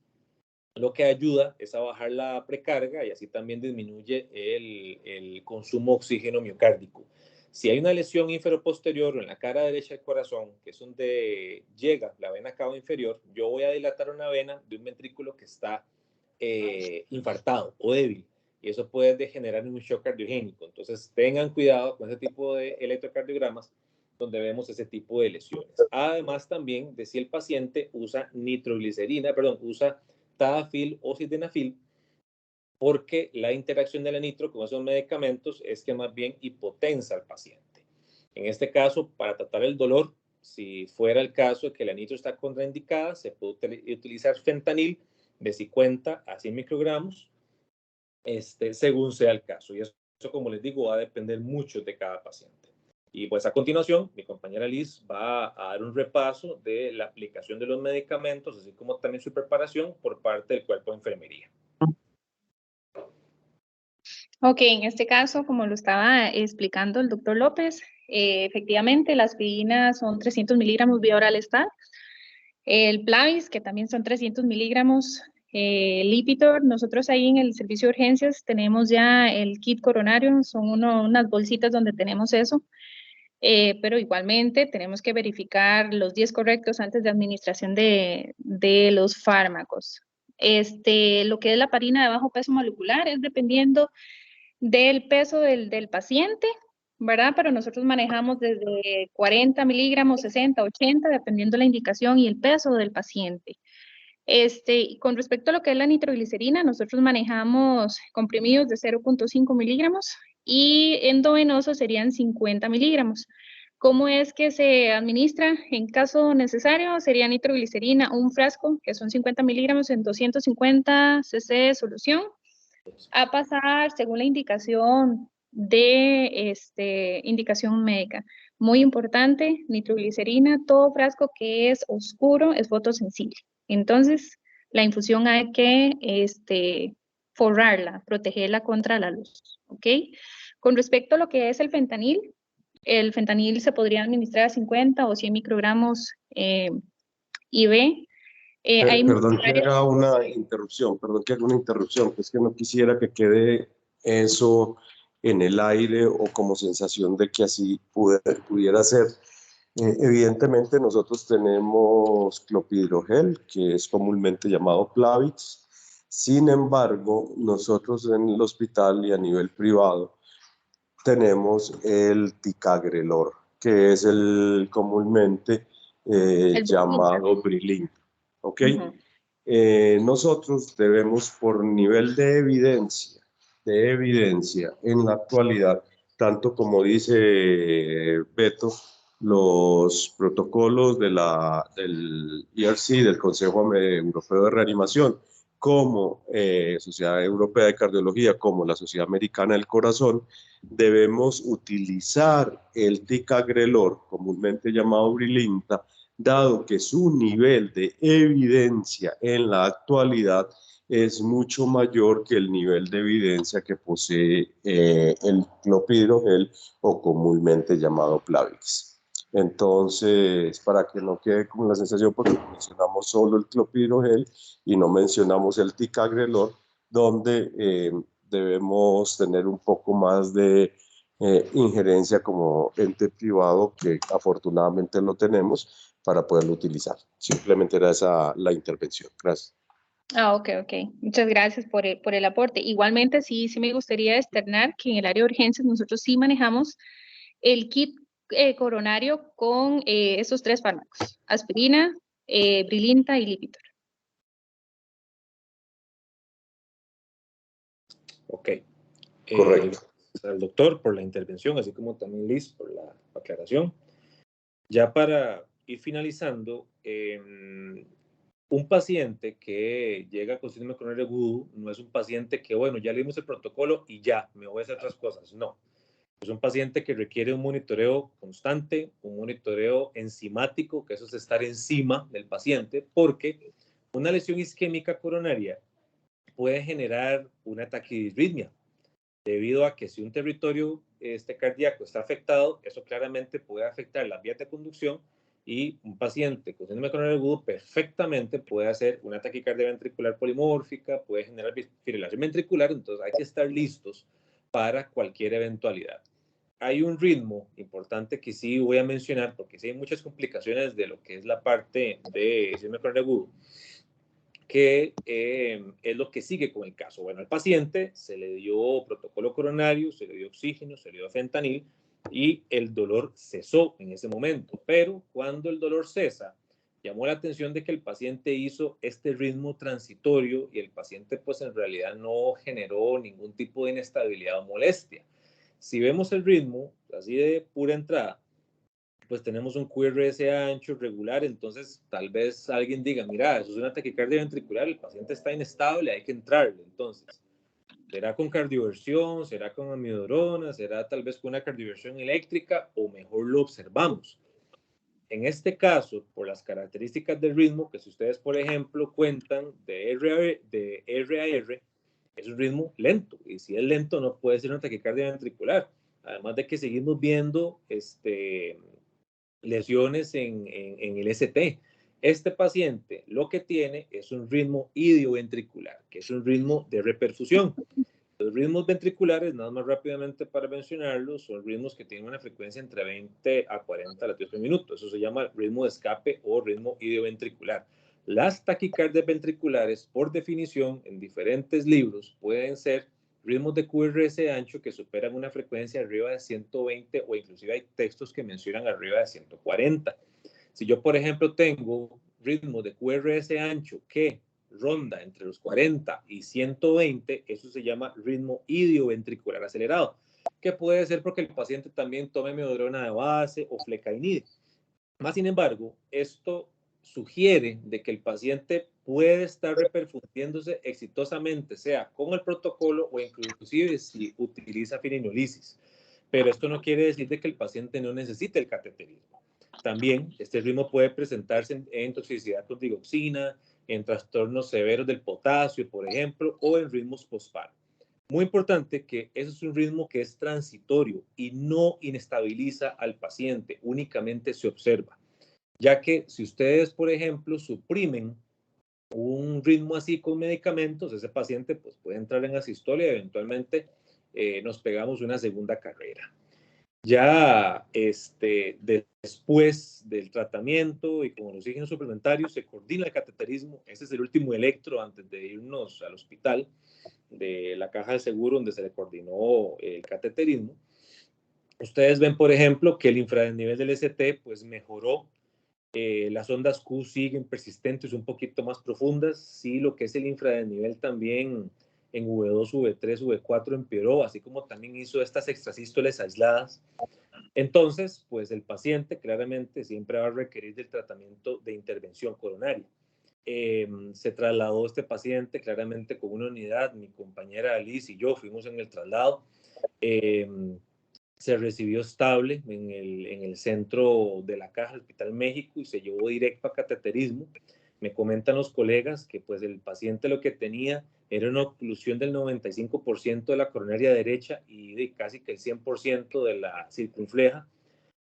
B: Lo que ayuda es a bajar la precarga y así también disminuye el consumo de oxígeno miocárdico. Si hay una lesión inferoposterior o en la cara derecha del corazón, que es donde llega la vena cava inferior, yo voy a dilatar una vena de un ventrículo que está infartado o débil, y eso puede degenerar en un shock cardiogénico. Entonces tengan cuidado con ese tipo de electrocardiogramas donde vemos ese tipo de lesiones. Además también de si el paciente usa usa tadalafil o sildenafil, porque la interacción de la nitro con esos medicamentos es que más bien hipotensa al paciente. En este caso, para tratar el dolor, si fuera el caso de que la nitro está contraindicada, se puede utilizar fentanil de 50 a 100 microgramos, según sea el caso. Y eso, como les digo, va a depender mucho de cada paciente. Y pues a continuación, mi compañera Liz va a dar un repaso de la aplicación de los medicamentos, así como también su preparación por parte del cuerpo de enfermería.
C: Ok, en este caso, como lo estaba explicando el doctor López, efectivamente las aspirinas son 300 miligramos vía oral estal, el Plavix, que también son 300 miligramos, Lipitor. Nosotros ahí en el servicio de urgencias tenemos ya el kit coronario, son unas bolsitas donde tenemos eso. Pero igualmente tenemos que verificar los 10 correctos antes de administración de los fármacos. Lo que es la heparina de bajo peso molecular es dependiendo del peso del paciente, ¿verdad? Pero nosotros manejamos desde 40 miligramos, 60, 80, dependiendo la indicación y el peso del paciente. Y con respecto a lo que es la nitroglicerina, nosotros manejamos comprimidos de 0.5 miligramos y endovenosos serían 50 miligramos. ¿Cómo es que se administra? En caso necesario, sería nitroglicerina, un frasco, que son 50 miligramos en 250 cc de solución, a pasar según la indicación de indicación médica. Muy importante, nitroglicerina, todo frasco que es oscuro es fotosensible. Entonces, la infusión hay que forrarla, protegerla contra la luz, ¿ok? Con respecto a lo que es el fentanil se podría administrar a 50 o 100 microgramos IV.
D: Perdón que haga una interrupción, es que no quisiera que quede eso en el aire o como sensación de que así pudiera ser. Evidentemente nosotros tenemos clopidogrel, que es comúnmente llamado Plavix. Sin embargo, nosotros en el hospital y a nivel privado tenemos el ticagrelor, que es el comúnmente llamado Brilinta. ¿Ok? Nosotros debemos, por nivel de evidencia en la actualidad, tanto como dice Beto, los protocolos del ERC, del Consejo Europeo de Reanimación, como Sociedad Europea de Cardiología, como la Sociedad Americana del Corazón, debemos utilizar el ticagrelor, comúnmente llamado Brilinta, dado que su nivel de evidencia en la actualidad es mucho mayor que el nivel de evidencia que posee el clopidogrel o comúnmente llamado Plavix. Entonces, para que no quede con la sensación, porque mencionamos solo el clopidogrel y no mencionamos el ticagrelor, donde debemos tener un poco más de injerencia como ente privado, que afortunadamente lo tenemos para poderlo utilizar. Simplemente era esa la intervención. Gracias.
C: Ah, ok. Muchas gracias por el aporte. Igualmente, sí me gustaría externar que en el área de urgencias nosotros sí manejamos el kit coronario con estos 3 fármacos: aspirina, Brilinta y Lipitor.
B: Ok.
D: Correcto.
B: Al doctor por la intervención, así como también Liz por la aclaración. Ya para ir finalizando, un paciente que llega con síndrome coronario agudo no es un paciente que, bueno, ya leímos el protocolo y ya, me voy a hacer otras cosas. No. Es un paciente que requiere un monitoreo constante, un monitoreo enzimático, que eso es estar encima del paciente, porque una lesión isquémica coronaria puede generar una taquidisritmia, debido a que si un territorio cardíaco está afectado, eso claramente puede afectar las vías de conducción, y un paciente con síndrome coronario agudo perfectamente puede hacer una taquicardia ventricular polimórfica, puede generar fibrilación ventricular. Entonces hay que estar listos para cualquier eventualidad. Hay un ritmo importante que sí voy a mencionar, porque sí hay muchas complicaciones de lo que es la parte de síndrome coronario agudo, que es lo que sigue con el caso. Bueno, al paciente se le dio protocolo coronario, se le dio oxígeno, se le dio fentanil y el dolor cesó en ese momento. Pero cuando el dolor cesa, llamó la atención de que el paciente hizo este ritmo transitorio y el paciente pues en realidad no generó ningún tipo de inestabilidad o molestia. Si vemos el ritmo, así de pura entrada, pues tenemos un QRS ancho, regular. Entonces tal vez alguien diga, mira, eso es una taquicardia ventricular, el paciente está inestable, hay que entrarle. Entonces, ¿será con cardioversión? ¿Será con amiodarona? ¿Será tal vez con una cardioversión eléctrica? ¿O mejor lo observamos? En este caso, por las características del ritmo, que si ustedes, por ejemplo, cuentan de R a R, es un ritmo lento. Y si es lento, no puede ser una taquicardia ventricular. Además de que seguimos viendo lesiones en el ST. Este paciente lo que tiene es un ritmo idioventricular, que es un ritmo de reperfusión. Los ritmos ventriculares, nada más rápidamente para mencionarlos, son ritmos que tienen una frecuencia entre 20 a 40 latidos por minuto. Eso se llama ritmo de escape o ritmo idioventricular. Las taquicardias ventriculares, por definición, en diferentes libros, pueden ser ritmos de QRS ancho que superan una frecuencia arriba de 120, o inclusive hay textos que mencionan arriba de 140. Si yo, por ejemplo, tengo ritmos de QRS ancho que ronda entre los 40 y 120, eso se llama ritmo idioventricular acelerado, que puede ser porque el paciente también tome amiodarona de base o flecainide. Más sin embargo, esto sugiere de que el paciente puede estar reperfundiéndose exitosamente, sea con el protocolo o inclusive si utiliza firinolisis. Pero esto no quiere decir de que el paciente no necesite el cateterismo. También este ritmo puede presentarse en toxicidad con digoxina, en trastornos severos del potasio, por ejemplo, o en ritmos postparo. Muy importante que ese es un ritmo que es transitorio y no inestabiliza al paciente, únicamente se observa. Ya que si ustedes, por ejemplo, suprimen un ritmo así con medicamentos, ese paciente pues, puede entrar en asistolia y eventualmente nos pegamos una segunda carrera. Ya después del tratamiento y con el oxígeno suplementario se coordina el cateterismo. Ese es el último electro antes de irnos al hospital, de la caja de seguro donde se le coordinó el cateterismo. Ustedes ven, por ejemplo, que el infradesnivel del ST pues mejoró. Las ondas Q siguen persistentes, un poquito más profundas. Sí, lo que es el infradesnivel también en V2, V3, V4 empeoró, así como también hizo estas extrasístoles aisladas. Entonces, pues el paciente claramente siempre va a requerir del tratamiento de intervención coronaria. Se trasladó este paciente claramente con una unidad, mi compañera Alice y yo fuimos en el traslado. se recibió estable en el centro de la caja del Hospital México y se llevó directo a cateterismo. Me comentan los colegas que pues el paciente lo que tenía era una oclusión del 95% de la coronaria derecha y de casi que el 100% de la circunfleja.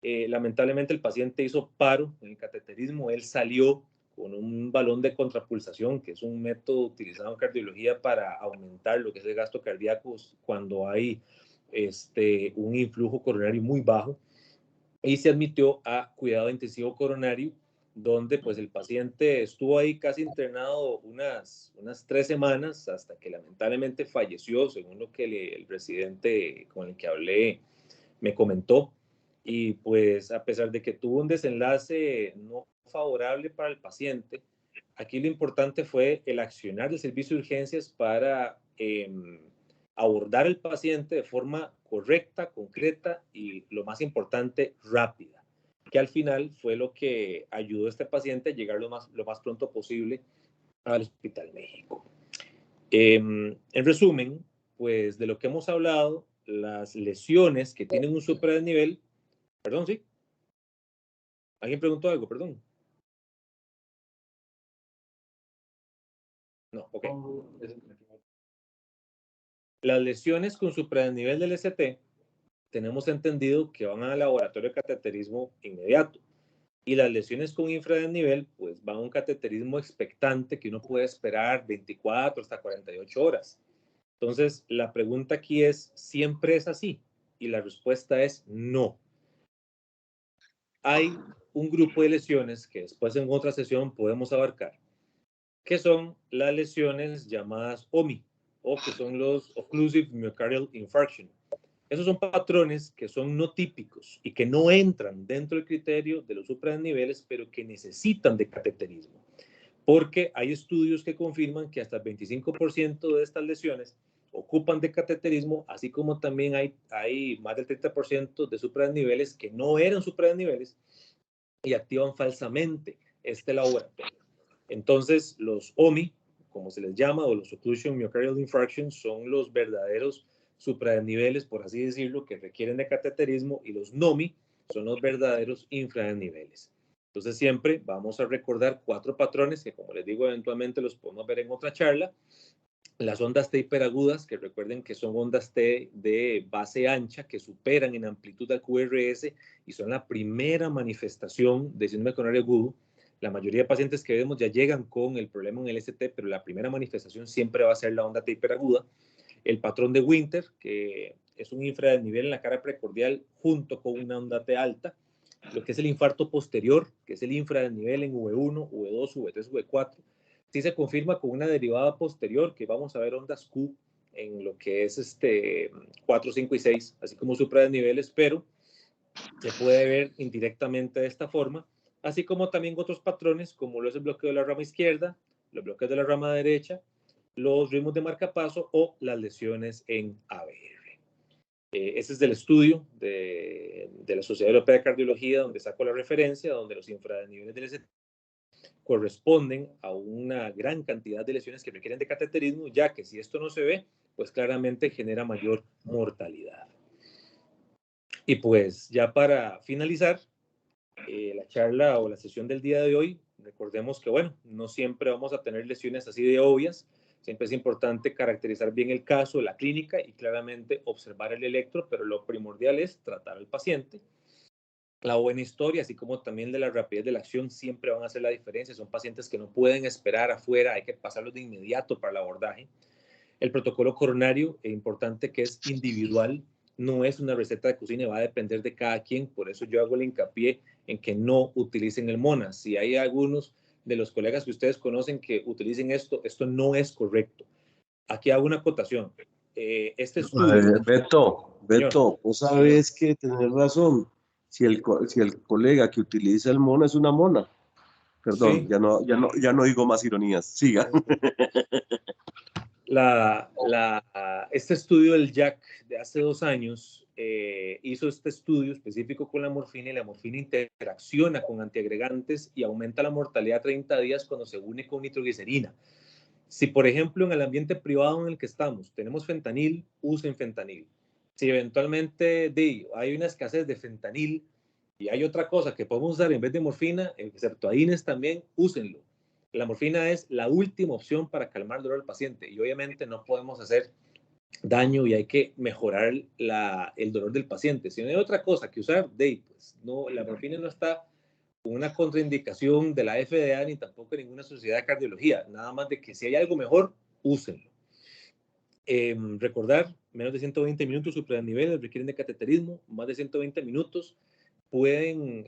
B: Lamentablemente el paciente hizo paro en el cateterismo, él salió con un balón de contrapulsación, que es un método utilizado en cardiología para aumentar lo que es el gasto cardíaco cuando hay un influjo coronario muy bajo, y se admitió a cuidado intensivo coronario, donde pues el paciente estuvo ahí casi internado unas 3 semanas hasta que lamentablemente falleció, según lo que el residente con el que hablé me comentó. Y pues a pesar de que tuvo un desenlace no favorable para el paciente, aquí lo importante fue el accionar del servicio de urgencias para abordar al paciente de forma correcta, concreta y lo más importante, rápida, que al final fue lo que ayudó a este paciente a llegar lo más pronto posible al Hospital México. En resumen, pues de lo que hemos hablado, las lesiones que tienen un supradesnivel, perdón, ¿sí? ¿Alguien preguntó algo? Perdón. No, ok. Las lesiones con supradesnivel del ST, tenemos entendido que van al laboratorio de cateterismo inmediato. Y las lesiones con infradesnivel, pues van a un cateterismo expectante que uno puede esperar 24 hasta 48 horas. Entonces, la pregunta aquí es, ¿siempre es así? Y la respuesta es no. Hay un grupo de lesiones que después en otra sesión podemos abarcar, que son las lesiones llamadas OMI, o que son los Occlusive Myocardial Infarction. Esos son patrones que son no típicos y que no entran dentro del criterio de los supradesniveles, pero que necesitan de cateterismo. Porque hay estudios que confirman que hasta el 25% de estas lesiones ocupan de cateterismo, así como también hay más del 30% de supradesniveles que no eran supradesniveles y activan falsamente este laboratorio. Entonces, los OMI, como se les llama, o los Occlusion Myocardial Infarction, son los verdaderos supradesniveles, por así decirlo, que requieren de cateterismo, y los NOMI son los verdaderos infradesniveles. Entonces, siempre vamos a recordar 4 patrones que, como les digo, eventualmente los podemos ver en otra charla. Las ondas T hiperagudas, que recuerden que son ondas T de base ancha que superan en amplitud al QRS y son la primera manifestación de síndrome coronario agudo. La mayoría de pacientes que vemos ya llegan con el problema en el ST, pero la primera manifestación siempre va a ser la onda T hiperaguda. El patrón de Winter, que es un infradesnivel en la cara precordial junto con una onda T alta. Lo que es el infarto posterior, que es el infradesnivel en V1, V2, V3, V4. Sí se confirma con una derivada posterior, que vamos a ver ondas Q en lo que es 4, 5 y 6, así como supradesniveles, pero se puede ver indirectamente de esta forma, así como también otros patrones, como lo es el bloqueo de la rama izquierda, los bloqueos de la rama derecha, los ritmos de marcapaso o las lesiones en ABR. Ese es del estudio de la Sociedad Europea de Cardiología, donde saco la referencia, donde los infradesniveles del ST corresponden a una gran cantidad de lesiones que requieren de cateterismo, ya que si esto no se ve, pues claramente genera mayor mortalidad. Y pues ya para finalizar la charla o la sesión del día de hoy, recordemos que bueno, no siempre vamos a tener lesiones así de obvias, siempre es importante caracterizar bien el caso, la clínica y claramente observar el electro, pero lo primordial es tratar al paciente. La buena historia, así como también de la rapidez de la acción, siempre van a hacer la diferencia. Son pacientes que no pueden esperar afuera, hay que pasarlos de inmediato para el abordaje. El protocolo coronario, es importante que es individual, no es una receta de cocina, va a depender de cada quien, por eso yo hago el hincapié en que no utilicen el MONA. Si hay algunos de los colegas que ustedes conocen que utilicen esto no es correcto. Aquí hago una acotación. Este estudio...
D: Beto, vos sabes que tenés razón. Si el colega que utiliza el MONA es una mona. Perdón, sí. ya no digo más ironías. Siga.
B: Este estudio del JACC de hace 2 años hizo este estudio específico con la morfina, y la morfina interacciona con antiagregantes y aumenta la mortalidad a 30 días cuando se une con nitroglicerina. Si, por ejemplo, en el ambiente privado en el que estamos tenemos fentanil, usen fentanil. si eventualmente hay una escasez de fentanil y hay otra cosa que podemos usar en vez de morfina, sertraline también, úsenlo. La morfina es la última opción para calmar el dolor del paciente y obviamente no podemos hacer daño y hay que mejorar el dolor del paciente. Si no hay otra cosa que usar, pues no, la morfina no está con una contraindicación de la FDA ni tampoco en ninguna sociedad de cardiología. Nada más de que si hay algo mejor, úsenlo. Recordar, menos de 120 minutos supraniveles requieren de cateterismo, más de 120 minutos pueden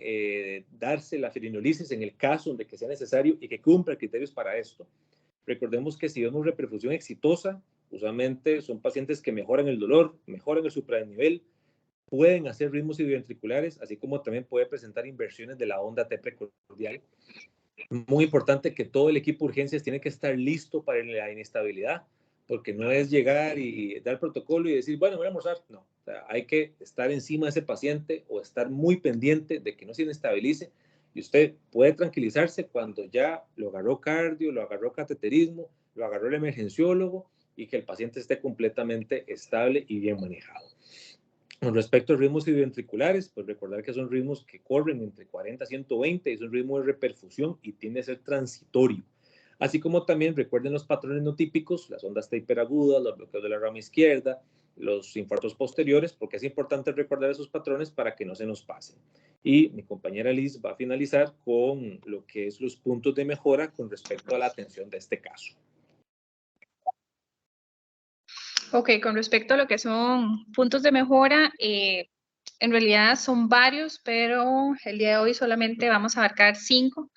B: darse la firinolisis en el caso de que sea necesario y que cumpla criterios para esto. Recordemos que si vemos reperfusión exitosa, usualmente son pacientes que mejoran el dolor, mejoran el supranivel, pueden hacer ritmos idioventriculares, así como también puede presentar inversiones de la onda T precordial. Muy importante que todo el equipo de urgencias tiene que estar listo para la inestabilidad, porque no es llegar y dar protocolo y decir, bueno, voy a almorzar. No, o sea, hay que estar encima de ese paciente o estar muy pendiente de que no se inestabilice. Y usted puede tranquilizarse cuando ya lo agarró cardio, lo agarró cateterismo, lo agarró el emergenciólogo y que el paciente esté completamente estable y bien manejado. Con respecto a ritmos idioventriculares, pues recordar que son ritmos que corren entre 40 a 120, es un ritmo de reperfusión y tiende a ser transitorio. Así como también recuerden los patrones no típicos, las ondas T hiperagudas, los bloqueos de la rama izquierda, los infartos posteriores, porque es importante recordar esos patrones para que no se nos pasen. Y mi compañera Liz va a finalizar con lo que es los puntos de mejora con respecto a la atención de este caso.
C: Ok, con respecto a lo que son puntos de mejora, en realidad son varios, pero el día de hoy solamente vamos a abarcar 5.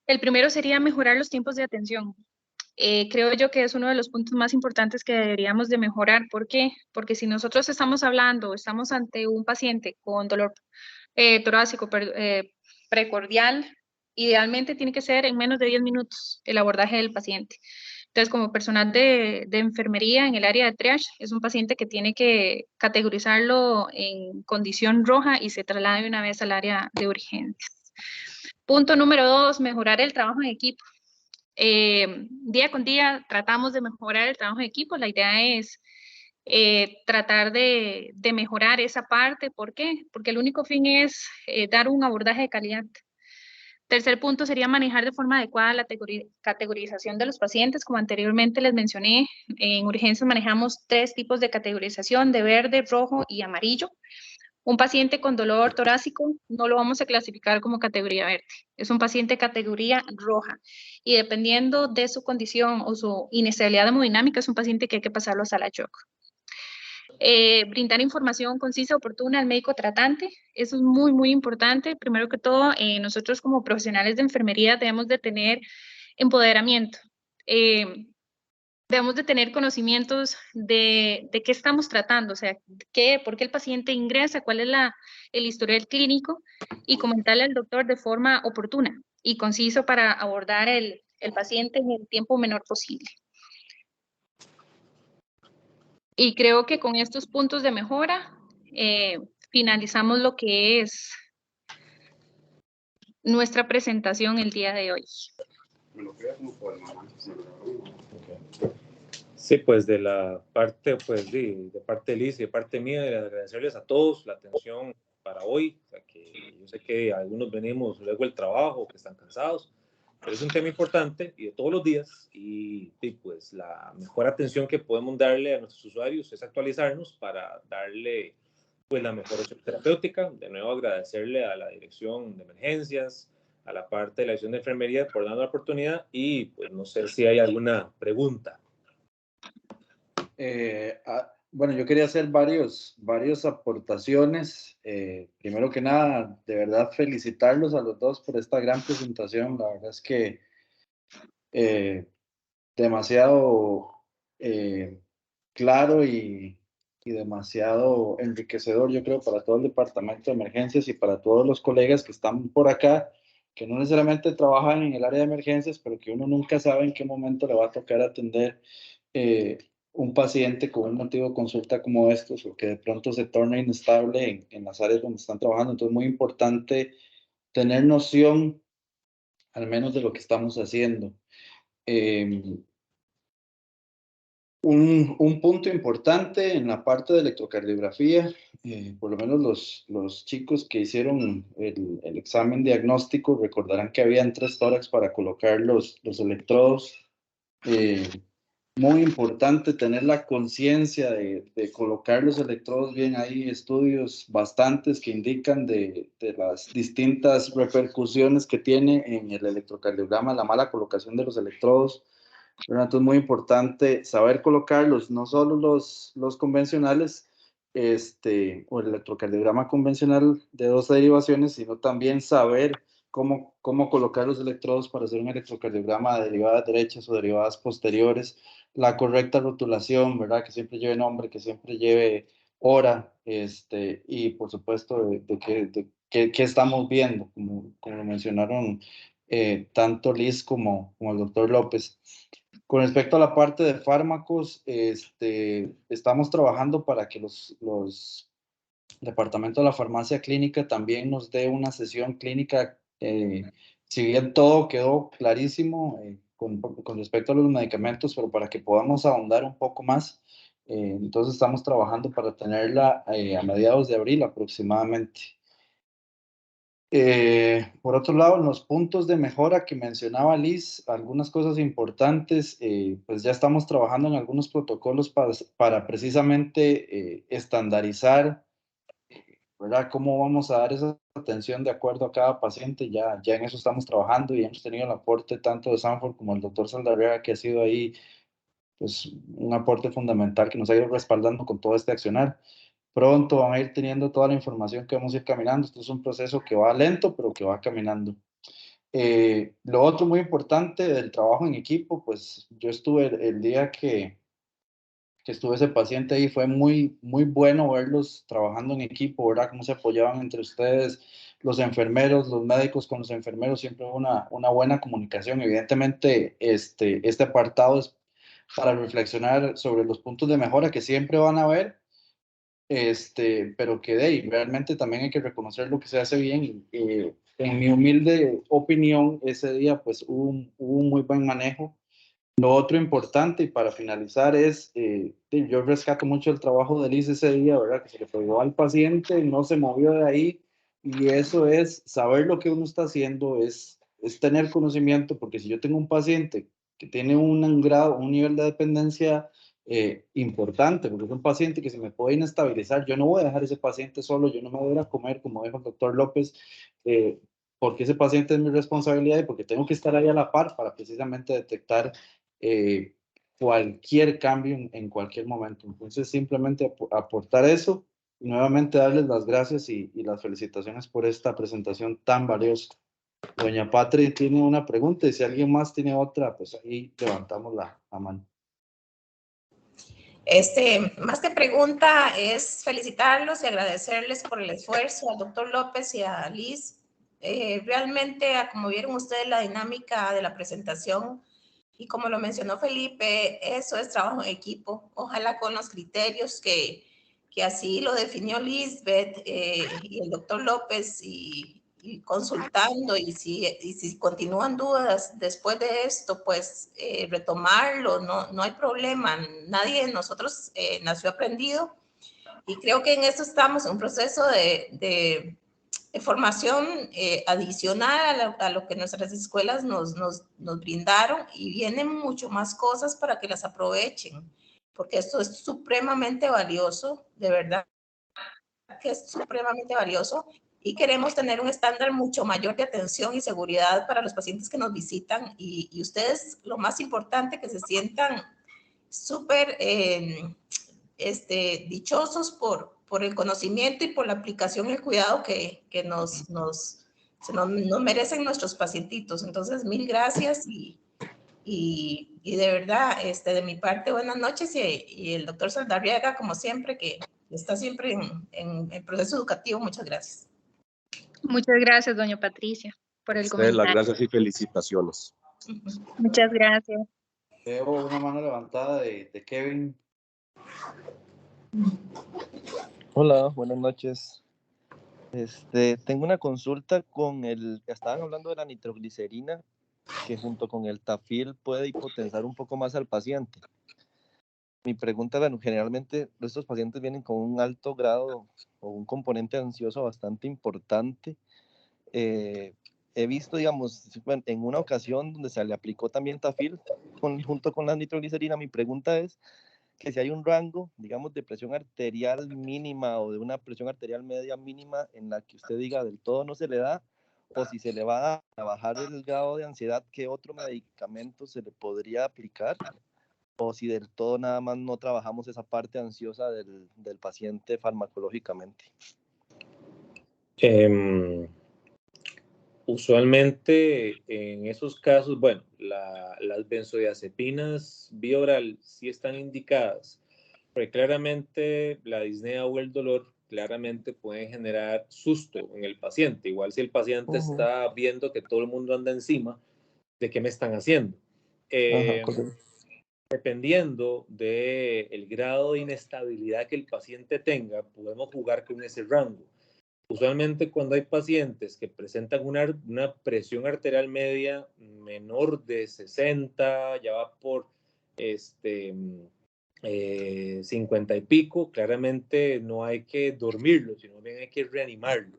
C: El primero sería mejorar los tiempos de atención. Creo yo que es uno de los puntos más importantes que deberíamos de mejorar. ¿Por qué? Porque si nosotros estamos hablando, estamos ante un paciente con dolor torácico precordial, idealmente tiene que ser en menos de 10 minutos el abordaje del paciente. Entonces, como personal de enfermería en el área de triage, es un paciente que tiene que categorizarlo en condición roja y se traslada de una vez al área de urgencias. Punto número 2, mejorar el trabajo en equipo. Día con día tratamos de mejorar el trabajo en equipo. La idea es tratar de mejorar esa parte. ¿Por qué? Porque el único fin es dar un abordaje de calidad. Tercer punto sería manejar de forma adecuada la categorización de los pacientes. Como anteriormente les mencioné, en urgencias manejamos 3 tipos de categorización, de verde, rojo y amarillo. Un paciente con dolor torácico no lo vamos a clasificar como categoría verde, es un paciente categoría roja y dependiendo de su condición o su inestabilidad hemodinámica es un paciente que hay que pasarlo a sala de shock. Brindar información concisa, oportuna al médico tratante, eso es muy, muy importante. Primero que todo, nosotros como profesionales de enfermería debemos de tener empoderamiento. Debemos de tener conocimientos de qué estamos tratando, o sea, por qué el paciente ingresa, cuál es el historial clínico y comentarle al doctor de forma oportuna y conciso para abordar el paciente en el tiempo menor posible. Y creo que con estos puntos de mejora finalizamos lo que es nuestra presentación el día de hoy.
B: Sí, pues de la parte, pues de parte de Liz y de parte mía, de agradecerles a todos la atención para hoy, o sea, que yo sé que algunos venimos luego del trabajo, que están cansados, pero es un tema importante y de todos los días y pues la mejor atención que podemos darle a nuestros usuarios es actualizarnos para darle pues la mejor opción terapéutica. De nuevo agradecerle a la dirección de emergencias, a la parte de la dirección de enfermería por darnos la oportunidad y pues no sé si hay alguna pregunta.
A: Bueno, yo quería hacer varias aportaciones. Primero que nada, de verdad felicitarlos a los dos por esta gran presentación. La verdad es que demasiado claro y demasiado enriquecedor, yo creo, para todo el departamento de emergencias y para todos los colegas que están por acá, que no necesariamente trabajan en el área de emergencias, pero que uno nunca sabe en qué momento le va a tocar atender un paciente con un motivo de consulta como estos, o que de pronto se torna inestable en las áreas donde están trabajando. Entonces, es muy importante tener noción, al menos, de lo que estamos haciendo. Un punto importante en la parte de electrocardiografía, por lo menos los chicos que hicieron el examen diagnóstico recordarán que habían 3 tórax para colocar los electrodos. Muy importante tener la conciencia de colocar los electrodos bien. Hay estudios bastantes que indican de las distintas repercusiones que tiene en el electrocardiograma la mala colocación de los electrodos. Entonces es muy importante saber colocarlos, no solo los convencionales, o el electrocardiograma convencional de 2 derivaciones, sino también saber cómo colocar los electrodos para hacer un electrocardiograma de derivadas derechas o derivadas posteriores, la correcta rotulación, ¿verdad? Que siempre lleve nombre, que siempre lleve hora, y por supuesto de qué estamos viendo, como lo mencionaron tanto Liz como el doctor López. Con respecto a la parte de fármacos, estamos trabajando para que los departamentos de la farmacia clínica también nos dé una sesión clínica. Si bien todo quedó clarísimo con respecto a los medicamentos, pero para que podamos ahondar un poco más, entonces estamos trabajando para tenerla a mediados de abril aproximadamente. Por otro lado, en los puntos de mejora que mencionaba Liz, algunas cosas importantes, pues ya estamos trabajando en algunos protocolos para precisamente estandarizar, ¿verdad? Cómo vamos a dar esa atención de acuerdo a cada paciente. Ya en eso estamos trabajando y hemos tenido el aporte tanto de Sanford como el doctor Saldarriaga, que ha sido ahí pues, un aporte fundamental que nos ha ido respaldando con todo este accionar. Pronto van a ir teniendo toda la información que vamos a ir caminando. Esto es un proceso que va lento, pero que va caminando. Lo otro muy importante del trabajo en equipo, pues yo estuve el día que estuve ese paciente ahí, fue muy bueno verlos trabajando en equipo, ¿verdad? Cómo se apoyaban entre ustedes, los enfermeros, los médicos con los enfermeros, siempre hubo una buena comunicación. Evidentemente, este apartado es para reflexionar sobre los puntos de mejora que siempre van a haber, pero que de ahí realmente también hay que reconocer lo que se hace bien. En mi humilde opinión, ese día pues hubo un muy buen manejo. Lo otro importante y para finalizar es, yo rescato mucho el trabajo de Liz ese día, ¿verdad? Que se le pegó al paciente, no se movió de ahí, y eso es saber lo que uno está haciendo, es tener conocimiento, porque si yo tengo un paciente que tiene un grado, un nivel de dependencia importante, porque es un paciente que se me puede inestabilizar, yo no voy a dejar ese paciente solo, yo no me voy a ir a comer, como dijo el doctor López, porque ese paciente es mi responsabilidad y porque tengo que estar ahí a la par para precisamente detectar cualquier cambio en cualquier momento. Entonces, simplemente aportar eso y nuevamente darles las gracias y las felicitaciones por esta presentación tan valiosa. Doña Patri tiene una pregunta y si alguien más tiene otra, pues ahí levantamos la mano.
E: Más que pregunta, es felicitarlos y agradecerles por el esfuerzo al doctor López y a Liz. Realmente, como vieron ustedes la dinámica de la presentación, y como lo mencionó Felipe, eso es trabajo en equipo. Ojalá con los criterios que así lo definió Lisbeth y el doctor López, y consultando, y si continúan dudas después de esto, pues retomarlo, no hay problema. Nadie de nosotros nació aprendido, y creo que en esto estamos en un proceso de formación adicional a lo que nuestras escuelas nos brindaron, y vienen mucho más cosas para que las aprovechen, porque esto es supremamente valioso, de verdad que es supremamente valioso, y queremos tener un estándar mucho mayor de atención y seguridad para los pacientes que nos visitan, y ustedes, lo más importante, que se sientan súper dichosos por el conocimiento y por la aplicación y el cuidado que nos merecen nuestros pacientitos. Entonces, mil gracias, y de verdad, de mi parte, buenas noches, y el doctor Saldarriaga, como siempre, que está siempre en el proceso educativo. Muchas gracias.
C: Muchas gracias, doña Patricia, por el
D: Ustedes
C: comentario.
D: las gracias y felicitaciones.
C: Muchas gracias.
A: Veo una mano levantada de Kevin.
F: Hola, buenas noches. Tengo una consulta con estaban hablando de la nitroglicerina, que junto con el tafil puede hipotensar un poco más al paciente. Mi pregunta, bueno, generalmente estos pacientes vienen con un alto grado o un componente ansioso bastante importante. He visto, digamos, bueno, en una ocasión donde se le aplicó también Tafil junto con la nitroglicerina. Mi pregunta es que si hay un rango, digamos, de presión arterial mínima o de una presión arterial media mínima en la que usted diga del todo no se le da, o si se le va a bajar el grado de ansiedad, ¿qué otro medicamento se le podría aplicar? O si del todo nada más no trabajamos esa parte ansiosa del paciente farmacológicamente.
B: Usualmente en esos casos, bueno, las benzodiazepinas vía oral sí están indicadas, porque claramente la disnea o el dolor claramente pueden generar susto en el paciente. Igual si el paciente está viendo que todo el mundo anda encima, ¿de qué me están haciendo? Dependiendo del grado de inestabilidad que el paciente tenga, podemos jugar con ese rango. Usualmente cuando hay pacientes que presentan una presión arterial media menor de 60, ya va por 50 y pico, claramente no hay que dormirlo, sino bien hay que reanimarlo.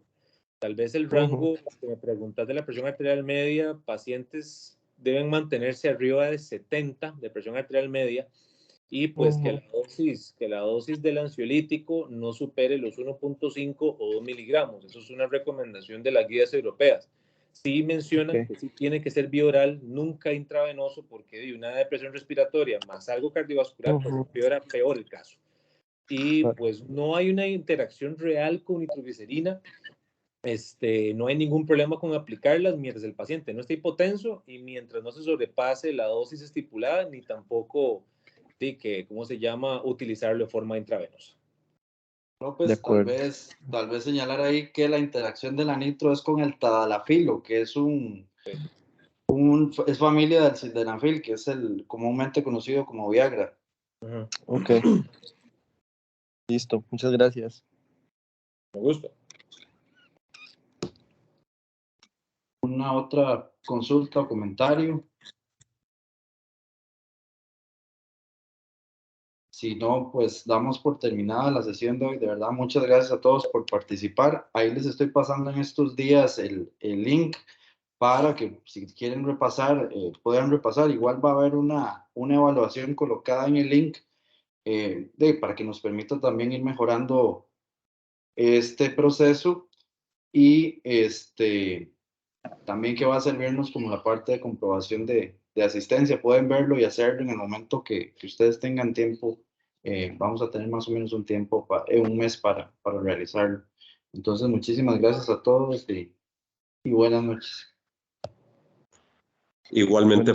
B: Tal vez el rango que me preguntas de la presión arterial media, pacientes deben mantenerse arriba de 70 de presión arterial media, y pues que la dosis del ansiolítico no supere los 1.5 o 2 miligramos. Eso es una recomendación de las guías europeas. Sí mencionan que sí tiene que ser bioral, nunca intravenoso, porque de una depresión respiratoria más algo cardiovascular, pues empeora peor el caso. Y pues no hay una interacción real con nitroglicerina. No hay ningún problema con aplicarlas mientras el paciente no esté hipotenso y mientras no se sobrepase la dosis estipulada, ni tampoco ¿cómo se llama? Utilizarlo de forma intravenosa.
A: López, tal vez señalar ahí que la interacción de la nitro es con el tadalafilo, que es es familia del sildenafil, que es el comúnmente conocido como Viagra.
F: Ok. Listo, muchas gracias.
B: Me gusta.
A: ¿Una otra consulta o comentario? Si no, pues damos por terminada la sesión de hoy. De verdad, muchas gracias a todos por participar. Ahí les estoy pasando en estos días el link para que si quieren repasar, puedan repasar. Igual va a haber una evaluación colocada en el link para que nos permita también ir mejorando este proceso y también que va a servirnos como la parte de comprobación de asistencia. Pueden verlo y hacerlo en el momento que ustedes tengan tiempo. Vamos a tener más o menos un tiempo, un mes para realizarlo. Entonces, muchísimas gracias a todos y buenas noches.
D: Igualmente.